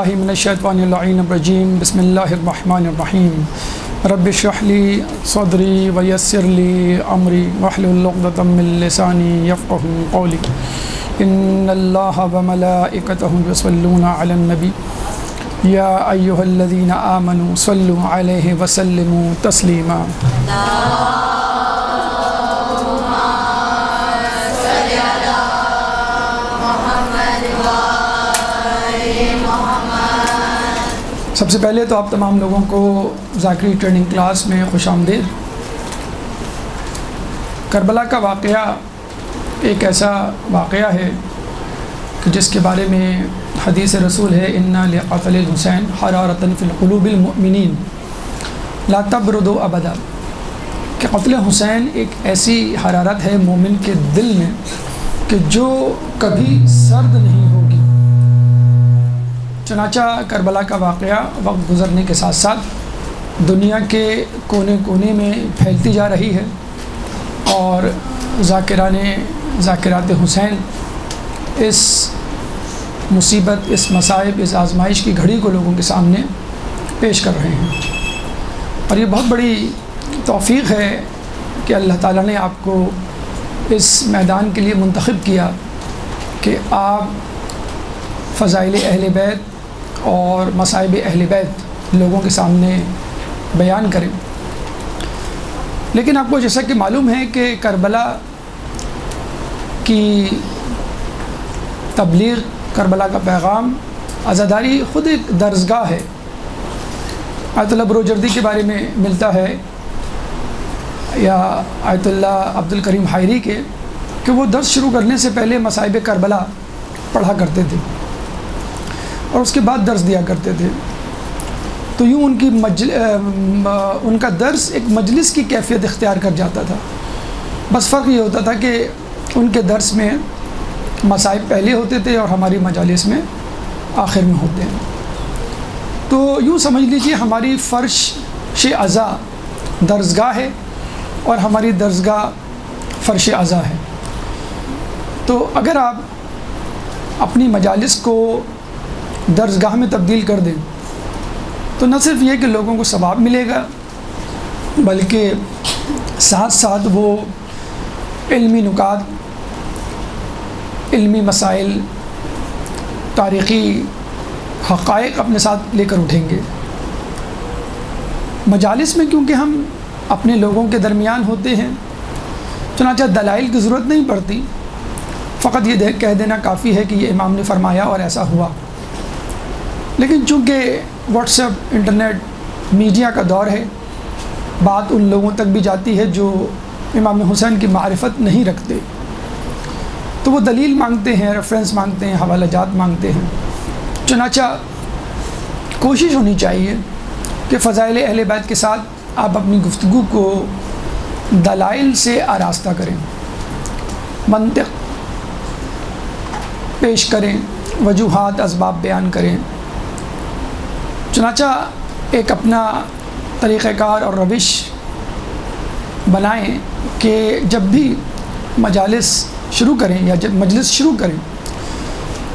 باللہ من الشیطان اللعین الرجیم بسم اللہ الرحمن الرحیم رب اشرح لی صدری ویسر لی امری واحلل عقدۃ من لسانی یفقهوا قولی ان اللہ وملائکتہ یصلون علی النبی یا ایھا الذین آمنوا صلوا علیہ وسلموا تسلیما۔ سب سے پہلے تو آپ تمام لوگوں کو ذاکری ٹریننگ کلاس میں خوش آمدید۔ کربلا کا واقعہ ایک ایسا واقعہ ہے کہ جس کے بارے میں حدیث رسول ہے اِنَّ لِقَتْلِ الحسین حرارةً فی القلوب المؤمنین لا تبردوا ابدا، کہ قتل حسین ایک ایسی حرارت ہے مومن کے دل میں کہ جو کبھی سرد نہیں ہوگی۔ چنانچہ کربلا کا واقعہ وقت گزرنے کے ساتھ ساتھ دنیا کے کونے کونے میں پھیلتی جا رہی ہے، اور ذاکرات حسین اس مصیبت، اس مصائب، اس آزمائش کی گھڑی کو لوگوں کے سامنے پیش کر رہے ہیں۔ اور یہ بہت بڑی توفیق ہے کہ اللہ تعالیٰ نے آپ کو اس میدان کے لیے منتخب کیا کہ آپ فضائل اہل بیت اور مصائب اہل بیت لوگوں کے سامنے بیان کریں۔ لیکن آپ کو جیسا کہ معلوم ہے کہ کربلا کی تبلیغ، کربلا کا پیغام، عزاداری خود ایک درسگاہ ہے۔ آیت اللہ بروجردی کے بارے میں ملتا ہے، یا آیت اللہ عبد الکریم حائری کے، کہ وہ درس شروع کرنے سے پہلے مصائب کربلا پڑھا کرتے تھے اور اس کے بعد درس دیا کرتے تھے۔ تو یوں ان کا درس ایک مجلس کی کیفیت اختیار کر جاتا تھا۔ بس فرق یہ ہوتا تھا کہ ان کے درس میں مصائب پہلے ہوتے تھے اور ہماری مجالس میں آخر میں ہوتے ہیں۔ تو یوں سمجھ لیجیے ہماری فرش عزا درسگاہ ہے اور ہماری درسگاہ فرش عزا ہے۔ تو اگر آپ اپنی مجالس کو درسگاہ میں تبدیل کر دیں تو نہ صرف یہ کہ لوگوں کو ثواب ملے گا، بلکہ ساتھ ساتھ وہ علمی نکات، علمی مسائل، تاریخی حقائق اپنے ساتھ لے کر اٹھیں گے۔ مجالس میں کیونکہ ہم اپنے لوگوں کے درمیان ہوتے ہیں، چنانچہ دلائل کی ضرورت نہیں پڑتی، فقط یہ کہہ دینا کافی ہے کہ یہ امام نے فرمایا اور ایسا ہوا۔ لیکن چونکہ واٹس ایپ، انٹرنیٹ، میڈیا کا دور ہے، بات ان لوگوں تک بھی جاتی ہے جو امام حسین کی معرفت نہیں رکھتے، تو وہ دلیل مانگتے ہیں، ریفرنس مانگتے ہیں، حوالہ جات مانگتے ہیں۔ چنانچہ کوشش ہونی چاہیے کہ فضائل اہل بیت کے ساتھ آپ اپنی گفتگو کو دلائل سے آراستہ کریں، منطق پیش کریں، وجوہات، اسباب بیان کریں۔ چنانچہ ایک اپنا طریقہ کار اور روش بنائیں کہ جب بھی مجالس شروع کریں یا جب مجلس شروع کریں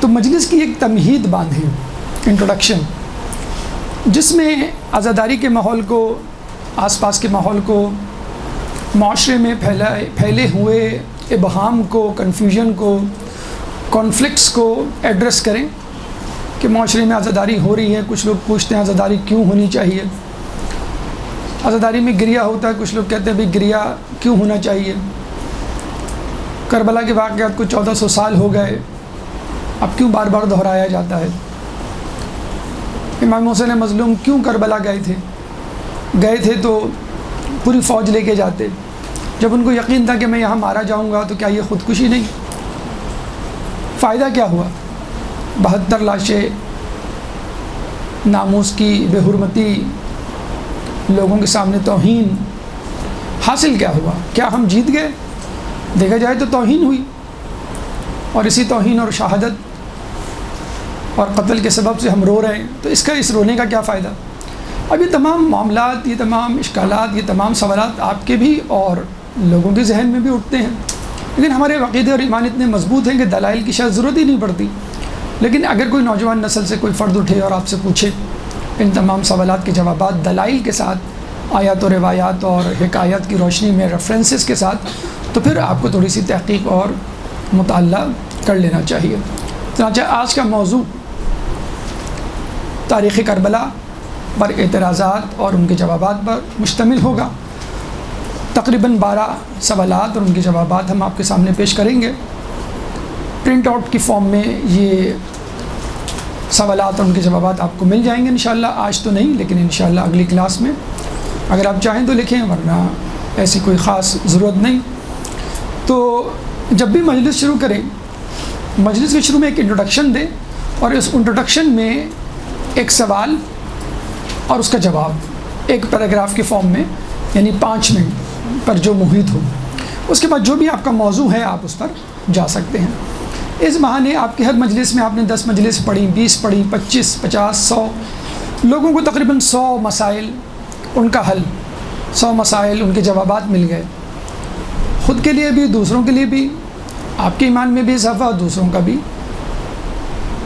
تو مجلس کی ایک تمہید باندھیں، انٹروڈکشن، جس میں عزاداری کے ماحول کو، آس پاس کے ماحول کو، معاشرے میں پھیلے ہوئے ابہام کو، کنفیوژن کو، کانفلکٹس کو ایڈریس کریں کہ معاشرے میں عزاداری ہو رہی ہے، کچھ لوگ پوچھتے ہیں عزاداری کیوں ہونی چاہیے، عزاداری میں گریہ ہوتا ہے، کچھ لوگ کہتے ہیں بھی گریہ کیوں ہونا چاہیے، کربلا کے واقعات کو 1400 سال ہو گئے، اب کیوں بار بار دہرایا جاتا ہے، امام حسین مظلوم کیوں کربلا گئے تھے تو پوری فوج لے کے جاتے، جب ان کو یقین تھا کہ میں یہاں مارا جاؤں گا تو کیا یہ خودکشی نہیں؟ فائدہ کیا ہوا؟ 72 لاشیں، ناموس کی بے حرمتی، لوگوں کے سامنے توہین، حاصل کیا ہوا؟ کیا ہم جیت گئے؟ دیکھا جائے تو توہین ہوئی، اور اسی توہین اور شہادت اور قتل کے سبب سے ہم رو رہے ہیں، تو اس رونے کا کیا فائدہ؟ اب یہ تمام معاملات، یہ تمام اشکالات، یہ تمام سوالات آپ کے بھی اور لوگوں کے ذہن میں بھی اٹھتے ہیں، لیکن ہمارے عقیدے اور ایمان اتنے مضبوط ہیں کہ دلائل کی شاید ضرورت ہی نہیں پڑتی۔ لیکن اگر کوئی نوجوان نسل سے کوئی فرد اٹھے اور آپ سے پوچھے ان تمام سوالات کے جوابات دلائل کے ساتھ، آیات و روایات اور حکایات کی روشنی میں ریفرنسز کے ساتھ، تو پھر آپ کو تھوڑی سی تحقیق اور مطالعہ کر لینا چاہیے۔ چنانچہ آج کا موضوع تاریخ کربلا پر اعتراضات اور ان کے جوابات پر مشتمل ہوگا۔ تقریباً 12 سوالات اور ان کے جوابات ہم آپ کے سامنے پیش کریں گے۔ پرنٹ آؤٹ کی فارم میں یہ سوالات اور ان کے جوابات آپ کو مل جائیں گے انشاءاللہ، آج تو نہیں لیکن انشاءاللہ اگلی کلاس میں اگر آپ چاہیں تو لکھیں، ورنہ ایسی کوئی خاص ضرورت نہیں۔ تو جب بھی مجلس شروع کریں، مجلس کے شروع میں ایک انٹروڈکشن دیں اور اس انٹروڈکشن میں ایک سوال اور اس کا جواب ایک پیراگراف کی فارم میں، یعنی 5 منٹ پر جو محیط ہو، اس کے بعد جو بھی آپ کا موضوع ہے آپ اس پر جا سکتے ہیں۔ اس بہانے آپ کے ہر مجلس میں آپ نے 10 مجلس پڑھی، 20 پڑھی، 25، 50، 100 لوگوں کو تقریباً 100 مسائل ان کا حل، 100 مسائل ان کے جوابات مل گئے، خود کے لیے بھی دوسروں کے لیے بھی، آپ کے ایمان میں بھی اضافہ، دوسروں کا بھی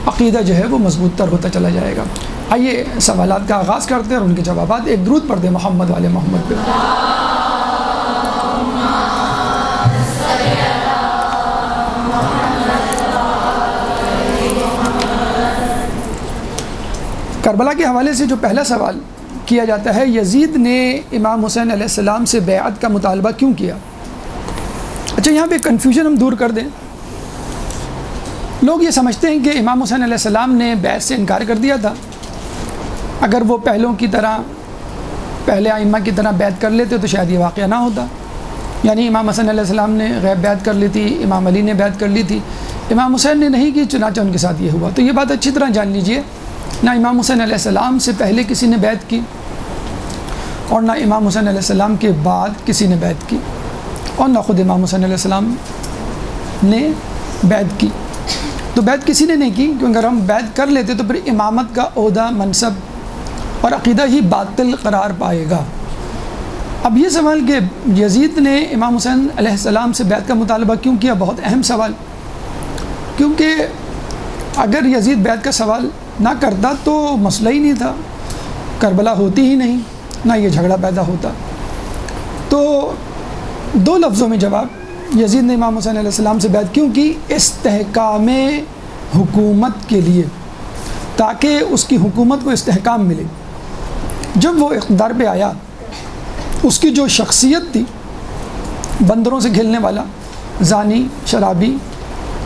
عقیدہ جو ہے وہ مضبوط تر ہوتا چلا جائے گا۔ آئیے سوالات کا آغاز کرتے ہیں اور ان کے جوابات۔ ایک درود پڑھ دیں محمد والے محمد پہ۔ کربلا کے حوالے سے جو پہلا سوال کیا جاتا ہے، یزید نے امام حسین علیہ السلام سے بیعت کا مطالبہ کیوں کیا؟ اچھا، یہاں پہ کنفیوژن ہم دور کر دیں۔ لوگ یہ سمجھتے ہیں کہ امام حسین علیہ السلام نے بیعت سے انکار کر دیا تھا۔ اگر وہ پہلوں کی طرح، پہلے ائمہ کی طرح بیعت کر لیتے تو شاید یہ واقعہ نہ ہوتا۔ یعنی امام حسن علیہ السلام نے غیب بیعت کر لی تھی، امام علی نے بیعت کر لی تھی، امام حسین نے نہیں کی، چنانچہ ان کے ساتھ یہ ہوا۔ تو یہ بات اچھی طرح جان لیجئے، نہ امام حسین علیہ السلام سے پہلے کسی نے بیعت کی اور نہ امام حسین علیہ السلام کے بعد کسی نے بیعت کی، اور نہ خود امام حسین علیہ السلام نے بیعت کی۔ تو بیعت کسی نے نہیں کی، کیونکہ اگر ہم بیعت کر لیتے تو پھر امامت کا عہدہ، منصب اور عقیدہ ہی باطل قرار پائے گا۔ اب یہ سوال کہ یزید نے امام حسین علیہ السلام سے بیعت کا مطالبہ کیوں کیا، بہت اہم سوال، کیونکہ اگر یزید بیعت کا سوال نہ کرتا تو مسئلہ ہی نہیں تھا، کربلا ہوتی ہی نہیں، نہ یہ جھگڑا پیدا ہوتا۔ تو 2 لفظوں میں جواب، یزید نے امام حسین علیہ السلام سے بیعت کیوں کی؟ استحکام حکومت کے لیے، تاکہ اس کی حکومت کو استحکام ملے۔ جب وہ اقتدار پہ آیا، اس کی جو شخصیت تھی، بندروں سے کھیلنے والا، زانی، شرابی،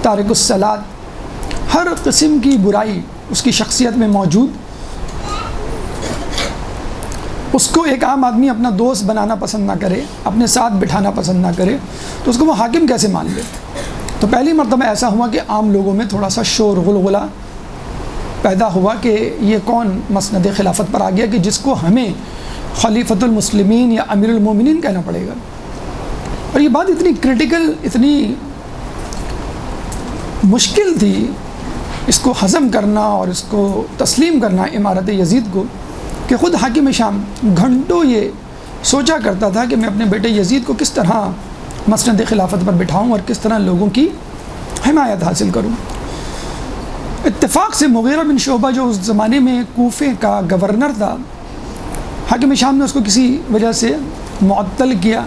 تارک الصلاۃ، ہر قسم کی برائی اس کی شخصیت میں موجود، اس کو ایک عام آدمی اپنا دوست بنانا پسند نہ کرے، اپنے ساتھ بٹھانا پسند نہ کرے، تو اس کو وہ حاکم کیسے مان لے؟ تو پہلی مرتبہ ایسا ہوا کہ عام لوگوں میں تھوڑا سا شور غلغلہ پیدا ہوا کہ یہ کون مسند خلافت پر آ گیا کہ جس کو ہمیں خلیفۃ المسلمین یا امیر المومنین کہنا پڑے گا۔ اور یہ بات اتنی کریٹیکل، اتنی مشکل تھی اس کو ہضم کرنا اور اس کو تسلیم کرنا امارت یزید کو، کہ خود حاکم شام گھنٹوں یہ سوچا کرتا تھا کہ میں اپنے بیٹے یزید کو کس طرح مسند خلافت پر بٹھاؤں اور کس طرح لوگوں کی حمایت حاصل کروں۔ اتفاق سے مغیرہ بن شعبہ جو اس زمانے میں کوفے کا گورنر تھا، حاکم شام نے اس کو کسی وجہ سے معطل کیا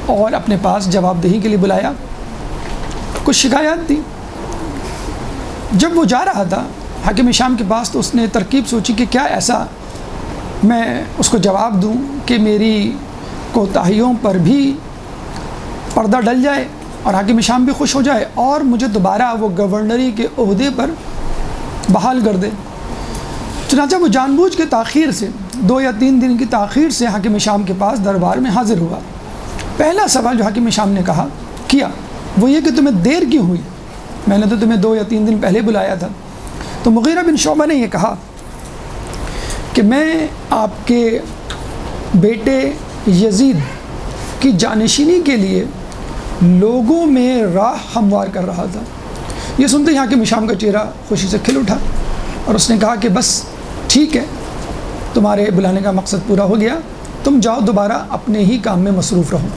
اور اپنے پاس جواب دہی کے لیے بلایا۔ کچھ شکایات تھی۔ جب وہ جا رہا تھا حاکم شام کے پاس تو اس نے ترکیب سوچی کہ کیا ایسا میں اس کو جواب دوں کہ میری کوتاہیوں پر بھی پردہ ڈل جائے اور حاکم شام بھی خوش ہو جائے اور مجھے دوبارہ وہ گورنری کے عہدے پر بحال کر دے۔ چنانچہ وہ جان بوجھ کے تاخیر سے 2 یا 3 دن کی تاخیر سے حاکم شام کے پاس دربار میں حاضر ہوا۔ پہلا سوال جو حاکم شام نے کیا وہ یہ کہ تمہیں دیر کیوں ہوئی؟ میں نے تو تمہیں 2 یا 3 دن پہلے بلایا تھا۔ تو مغیرہ بن شعبہ نے یہ کہا کہ میں آپ کے بیٹے یزید کی جانشینی کے لیے لوگوں میں راہ ہموار کر رہا تھا۔ یہ سنتے ہی حاکم شام کا چہرہ خوشی سے کھل اٹھا اور اس نے کہا کہ بس ٹھیک ہے، تمہارے بلانے کا مقصد پورا ہو گیا، تم جاؤ دوبارہ اپنے ہی کام میں مصروف رہو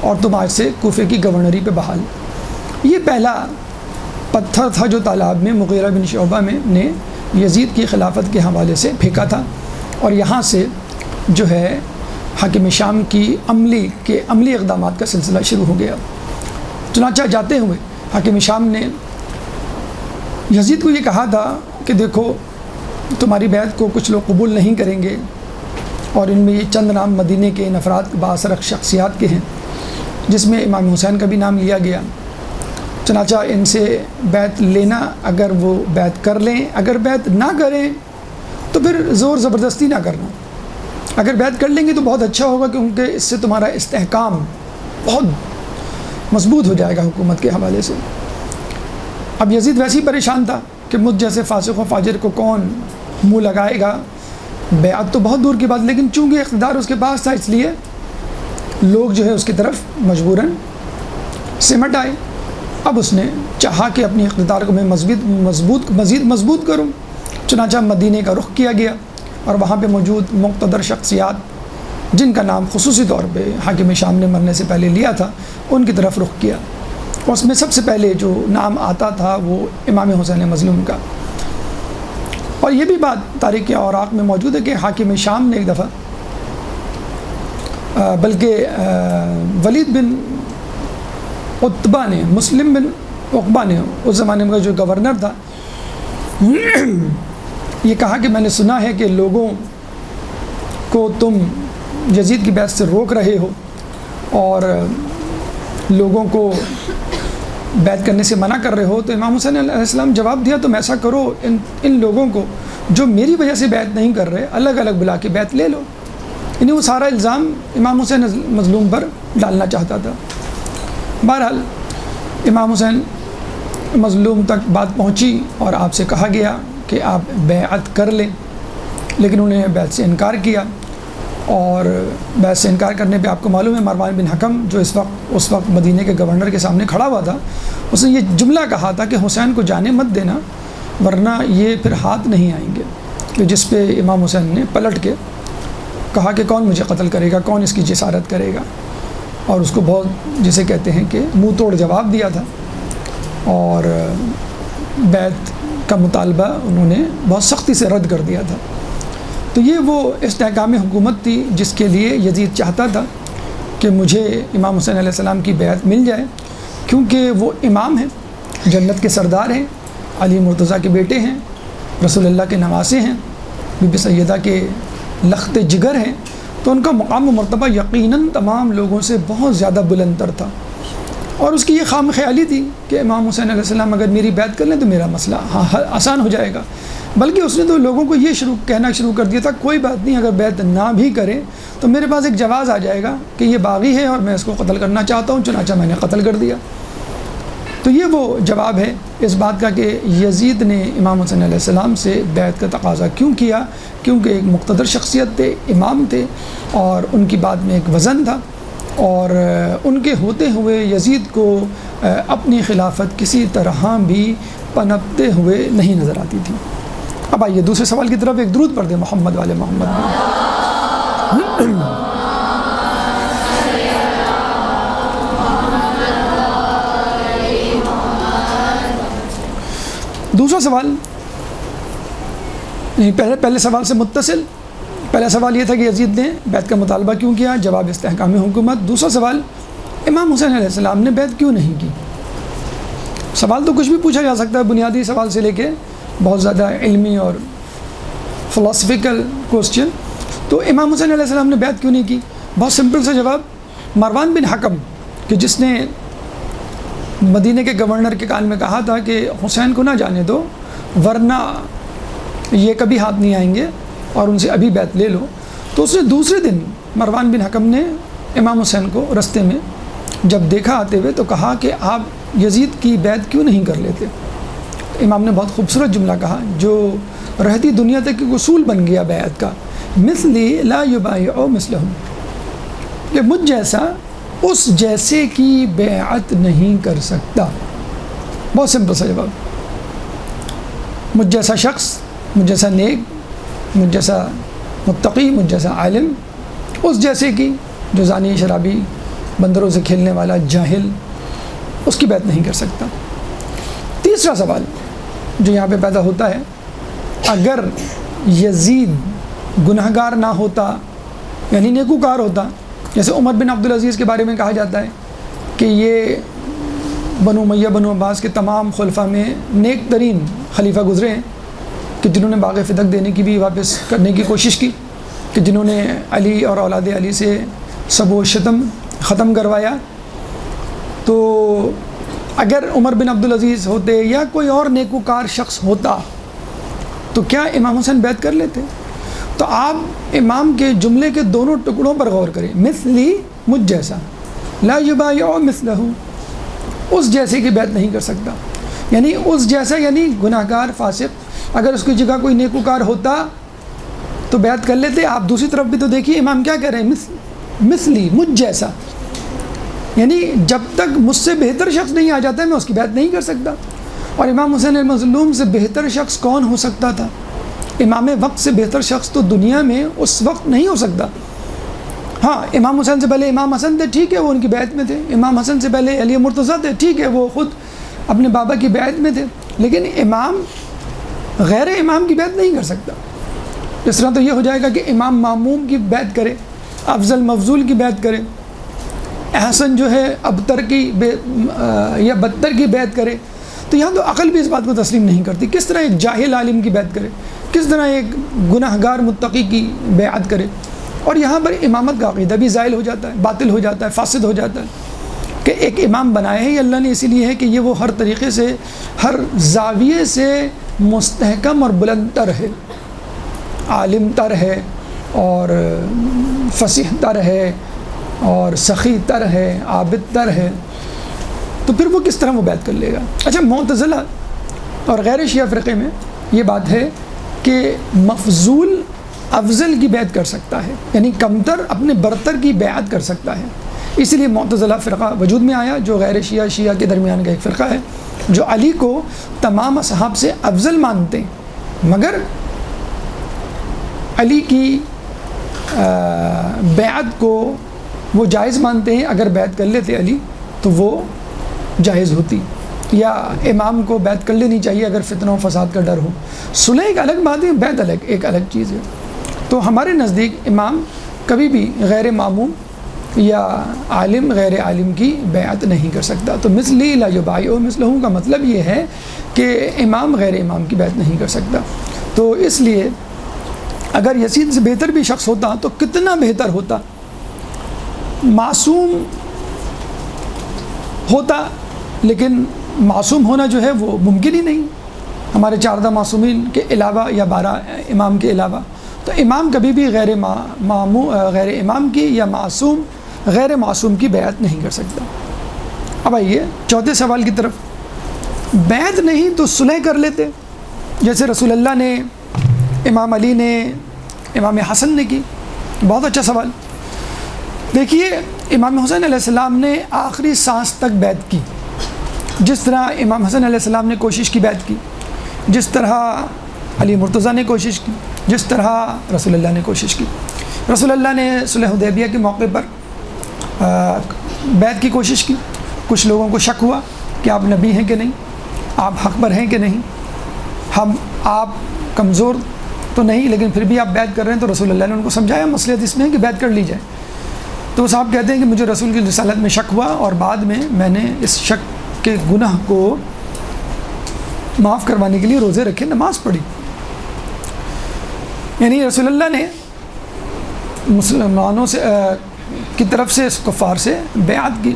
اور تم آج سے کوفے کی گورنری پہ بحال۔ یہ پہلا پتھر تھا جو تالاب میں مغیرہ بن شعبہ نے یزید کی خلافت کے حوالے سے پھینکا تھا، اور یہاں سے جو ہے حاکم شام کی عملی اقدامات کا سلسلہ شروع ہو گیا۔ چنانچہ جاتے ہوئے حاکم شام نے یزید کو یہ کہا تھا کہ دیکھو تمہاری بیعت کو کچھ لوگ قبول نہیں کریں گے، اور ان میں یہ چند نام مدینے کے ان افراد بااثر شخصیات کے ہیں جس میں امام حسین کا بھی نام لیا گیا۔ چنانچہ ان سے بیعت لینا، اگر وہ بیعت کر لیں، اگر بیعت نہ کریں تو پھر زور زبردستی نہ کرنا، اگر بیعت کر لیں گے تو بہت اچھا ہوگا، کیونکہ اس سے تمہارا استحکام بہت مضبوط ہو جائے گا حکومت کے حوالے سے۔ اب یزید ویسے ہی پریشان تھا کہ مجھ جیسے فاسق و فاجر کو کون منہ لگائے گا، بیعت تو بہت دور کی بات، لیکن چونکہ اقتدار اس کے پاس تھا اس لیے لوگ جو ہے اس کی طرف مجبوراً سمٹ آئے۔ اب اس نے چاہا کہ اپنی اقتدار کو میں مزید مضبوط کروں، چنانچہ مدینے کا رخ کیا گیا، اور وہاں پہ موجود مقتدر شخصیات جن کا نام خصوصی طور پہ حاکم شام نے مرنے سے پہلے لیا تھا ان کی طرف رخ کیا، اور اس میں سب سے پہلے جو نام آتا تھا وہ امام حسین مظلوم کا۔ اور یہ بھی بات تاریخ اوراق میں موجود ہے کہ حاکم شام نے ایک دفعہ بلکہ ولید بن عتبہ نے، مسلم بن عقبہ نے، اس زمانے میں جو گورنر تھا، یہ کہا کہ میں نے سنا ہے کہ لوگوں کو تم یزید کی بیعت سے روک رہے ہو اور لوگوں کو بیعت کرنے سے منع کر رہے ہو۔ تو امام حسین علیہ السلام جواب دیا تم ایسا کرو، ان لوگوں کو جو میری وجہ سے بیعت نہیں کر رہے الگ الگ بلا کے بیعت لے لو۔ یعنی وہ سارا الزام امام حسین مظلوم پر ڈالنا چاہتا تھا۔ بہرحال امام حسین مظلوم تک بات پہنچی اور آپ سے کہا گیا کہ آپ بیعت کر لیں، لیکن انہوں نے بیعت سے انکار کیا، اور بیعت سے انکار کرنے پہ آپ کو معلوم ہے مروان بن حکم جو اس وقت مدینے کے گورنر کے سامنے کھڑا ہوا تھا، اس نے یہ جملہ کہا تھا کہ حسین کو جانے مت دینا ورنہ یہ پھر ہاتھ نہیں آئیں گے، کہ جس پہ امام حسین نے پلٹ کے کہا کہ کون مجھے قتل کرے گا، کون اس کی جسارت کرے گا، اور اس کو بہت جسے کہتے ہیں کہ منہ توڑ جواب دیا تھا، اور بیعت کا مطالبہ انہوں نے بہت سختی سے رد کر دیا تھا۔ تو یہ وہ استحکام حکومت تھی جس کے لیے یزید چاہتا تھا کہ مجھے امام حسین علیہ السلام کی بیعت مل جائے، کیونکہ وہ امام ہیں، جنت کے سردار ہیں، علی مرتضیٰ کے بیٹے ہیں، رسول اللہ کے نواسے ہیں، بی بی سیدہ کے لخت جگر ہیں، تو ان کا مقام و مرتبہ یقیناً تمام لوگوں سے بہت زیادہ بلند تر تھا، اور اس کی یہ خام خیالی تھی کہ امام حسین علیہ السلام اگر میری بیعت کر لیں تو میرا مسئلہ آسان ہو جائے گا۔ بلکہ اس نے تو لوگوں کو یہ کہنا شروع کر دیا تھا کوئی بات نہیں، اگر بیعت نہ بھی کریں تو میرے پاس ایک جواز آ جائے گا کہ یہ باغی ہے اور میں اس کو قتل کرنا چاہتا ہوں، چنانچہ میں نے قتل کر دیا۔ تو یہ وہ جواب ہے اس بات کا کہ یزید نے امام حسین علیہ السلام سے بیعت کا تقاضا کیوں کیا، کیونکہ ایک مقتدر شخصیت تھے، امام تھے، اور ان کی بات میں ایک وزن تھا، اور ان کے ہوتے ہوئے یزید کو اپنی خلافت کسی طرح بھی پنپتے ہوئے نہیں نظر آتی تھی۔ اب آئیے دوسرے سوال کی طرف، ایک درود پڑھ دیں محمد والے محمد میں۔ دوسرا سوال پہلے سوال سے متصل، پہلا سوال یہ تھا کہ یزید نے بیعت کا مطالبہ کیوں کیا، جواب استحکام حکومت۔ دوسرا سوال امام حسین علیہ السلام نے بیعت کیوں نہیں کی۔ سوال تو کچھ بھی پوچھا جا سکتا ہے، بنیادی سوال سے لے کے بہت زیادہ علمی اور فلسفیکل کوسچن۔ تو امام حسین علیہ السلام نے بیعت کیوں نہیں کی؟ بہت سمپل سا جواب، مروان بن حکم کہ جس نے مدینے کے گورنر کے کان میں کہا تھا کہ حسین کو نہ جانے دو ورنہ یہ کبھی ہاتھ نہیں آئیں گے اور ان سے ابھی بیعت لے لو، تو اس نے دوسرے دن مروان بن حکم نے امام حسین کو رستے میں جب دیکھا آتے ہوئے تو کہا کہ آپ یزید کی بیعت کیوں نہیں کر لیتے۔ امام نے بہت خوبصورت جملہ کہا جو رہتی دنیا تک ایک اصول بن گیا بیعت کا، مثلی لا یبایع مثلہم، کہ مجھ جیسا اس جیسے کی بیعت نہیں کر سکتا۔ بہت سمپل سا جواب، مجھ جیسا شخص، مجھ جیسا نیک، مجھ جیسا متقی، مجھ جیسا عالم، اس جیسے کی جو زانی، شرابی، بندروں سے کھیلنے والا، جاہل، اس کی بیعت نہیں کر سکتا۔ تیسرا سوال جو یہاں پہ پیدا ہوتا ہے، اگر یزید گناہ گار نہ ہوتا یعنی نیکوکار ہوتا، جیسے عمر بن عبدالعزیز کے بارے میں کہا جاتا ہے کہ یہ بنو امیہ بنو عباس کے تمام خلفاء میں نیک ترین خلیفہ گزرے ہیں، کہ جنہوں نے باغ فدق دینے کی بھی واپس کرنے کی کوشش کی، کہ جنہوں نے علی اور اولاد علی سے سب و شتم ختم کروایا. تو اگر عمر بن عبدالعزیز ہوتے یا کوئی اور نیکوکار شخص ہوتا تو کیا امام حسین بیعت کر لیتے؟ تو آپ امام کے جملے کے دونوں ٹکڑوں پر غور کریں، مثلی مجھ جیسا، لا یبایع مثلہ، اس جیسے کی بیعت نہیں کر سکتا. یعنی اس جیسا یعنی گناہ گار فاسق، اگر اس کی جگہ کوئی نیکوکار ہوتا تو بیعت کر لیتے. آپ دوسری طرف بھی تو دیکھیے امام کیا کہہ رہے ہیں، مثلی مجھ جیسا، یعنی جب تک مجھ سے بہتر شخص نہیں آ جاتا ہے میں اس کی بیعت نہیں کر سکتا. اور امام حسین المظلوم سے بہتر شخص کون ہو سکتا تھا؟ امام وقت سے بہتر شخص تو دنیا میں اس وقت نہیں ہو سکتا. ہاں امام حسین سے پہلے امام حسن تھے، ٹھیک ہے وہ ان کی بیعت میں تھے. امام حسن سے پہلے علی مرتضیٰ تھے، ٹھیک ہے وہ خود اپنے بابا کی بیعت میں تھے. لیکن امام غیر امام کی بیعت نہیں کر سکتا. اس طرح تو یہ ہو جائے گا کہ امام ماموم کی بیعت کرے، افضل مفضول کی بیعت کرے، احسن جو ہے ابتر کی یا بدتر کی بیعت کرے. تو یہاں تو عقل بھی اس بات کو تسلیم نہیں کرتی. کس طرح ایک جاہل عالم کی بیعت کرے، کس طرح ایک گناہ گار متقی کی بیعت کرے. اور یہاں پر امامت کا عقیدہ بھی زائل ہو جاتا ہے، باطل ہو جاتا ہے، فاسد ہو جاتا ہے کہ ایک امام بنایا ہے اللہ نے اسی لیے ہے کہ یہ وہ ہر طریقے سے، ہر زاویے سے مستحکم اور بلند تر ہے، عالم تر ہے اور فصیح تر ہے اور سخی تر ہے، عابد تر ہے. تو پھر وہ کس طرح وہ بیعت کر لے گا؟ اچھا معتزلہ اور غیر شیعہ فرقے میں یہ بات ہے کہ مفضول افضل کی بیعت کر سکتا ہے، یعنی کمتر اپنے برتر کی بیعت کر سکتا ہے. اسی لیے معتزلہ فرقہ وجود میں آیا جو غیر شیعہ کے درمیان کا ایک فرقہ ہے، جو علی کو تمام اصحاب سے افضل مانتے ہیں مگر علی کی بیعت کو وہ جائز مانتے ہیں. اگر بیعت کر لیتے علی تو وہ جائز ہوتی، یا امام کو بیعت کر لینی چاہیے اگر فتنہ و فساد کا ڈر ہو. صلح ایک الگ بات ہے، بیعت ایک الگ چیز ہے. تو ہمارے نزدیک امام کبھی بھی غیر ماموم یا عالم غیر عالم کی بیعت نہیں کر سکتا. تو مثلی لا یبایع مثلہ کا مطلب یہ ہے کہ امام غیر امام کی بیعت نہیں کر سکتا. تو اس لیے اگر یزید سے بہتر بھی شخص ہوتا تو کتنا بہتر ہوتا، معصوم ہوتا، لیکن معصوم ہونا جو ہے وہ ممکن ہی نہیں ہمارے 14 معصومین کے علاوہ یا 12 امام کے علاوہ. تو امام کبھی بھی غیر امام کی یا معصوم غیر معصوم کی بیعت نہیں کر سکتا. اب آئیے چوتھے سوال کی طرف. بیعت نہیں تو صلح کر لیتے، جیسے رسول اللہ نے، امام علی نے، امام حسن نے کی. بہت اچھا سوال. دیکھیے امام حسین علیہ السلام نے آخری سانس تک بیعت کی، جس طرح امام حسن علیہ السلام نے کوشش کی بیعت کی، جس طرح علی مرتضیٰ نے کوشش کی، جس طرح رسول اللہ نے کوشش کی. رسول اللہ نے صلح حدیبیہ کے موقع پر بیعت کی کوشش کی. کچھ لوگوں کو شک ہوا کہ آپ نبی ہیں کہ نہیں، آپ حق پر ہیں کہ نہیں، آپ کمزور تو نہیں لیکن پھر بھی آپ بیعت کر رہے ہیں. تو رسول اللہ نے ان کو سمجھایا مصلحت اس میں ہے کہ بیعت کر لی جائے. تو صاحب کہتے ہیں کہ مجھے رسول کی رسالت میں شک ہوا اور بعد میں نے اس شک کے گناہ کو معاف کروانے کے لیے روزے رکھے، نماز پڑھی. یعنی رسول اللہ نے مسلمانوں سے کی طرف سے اس کفار سے بیعت کی.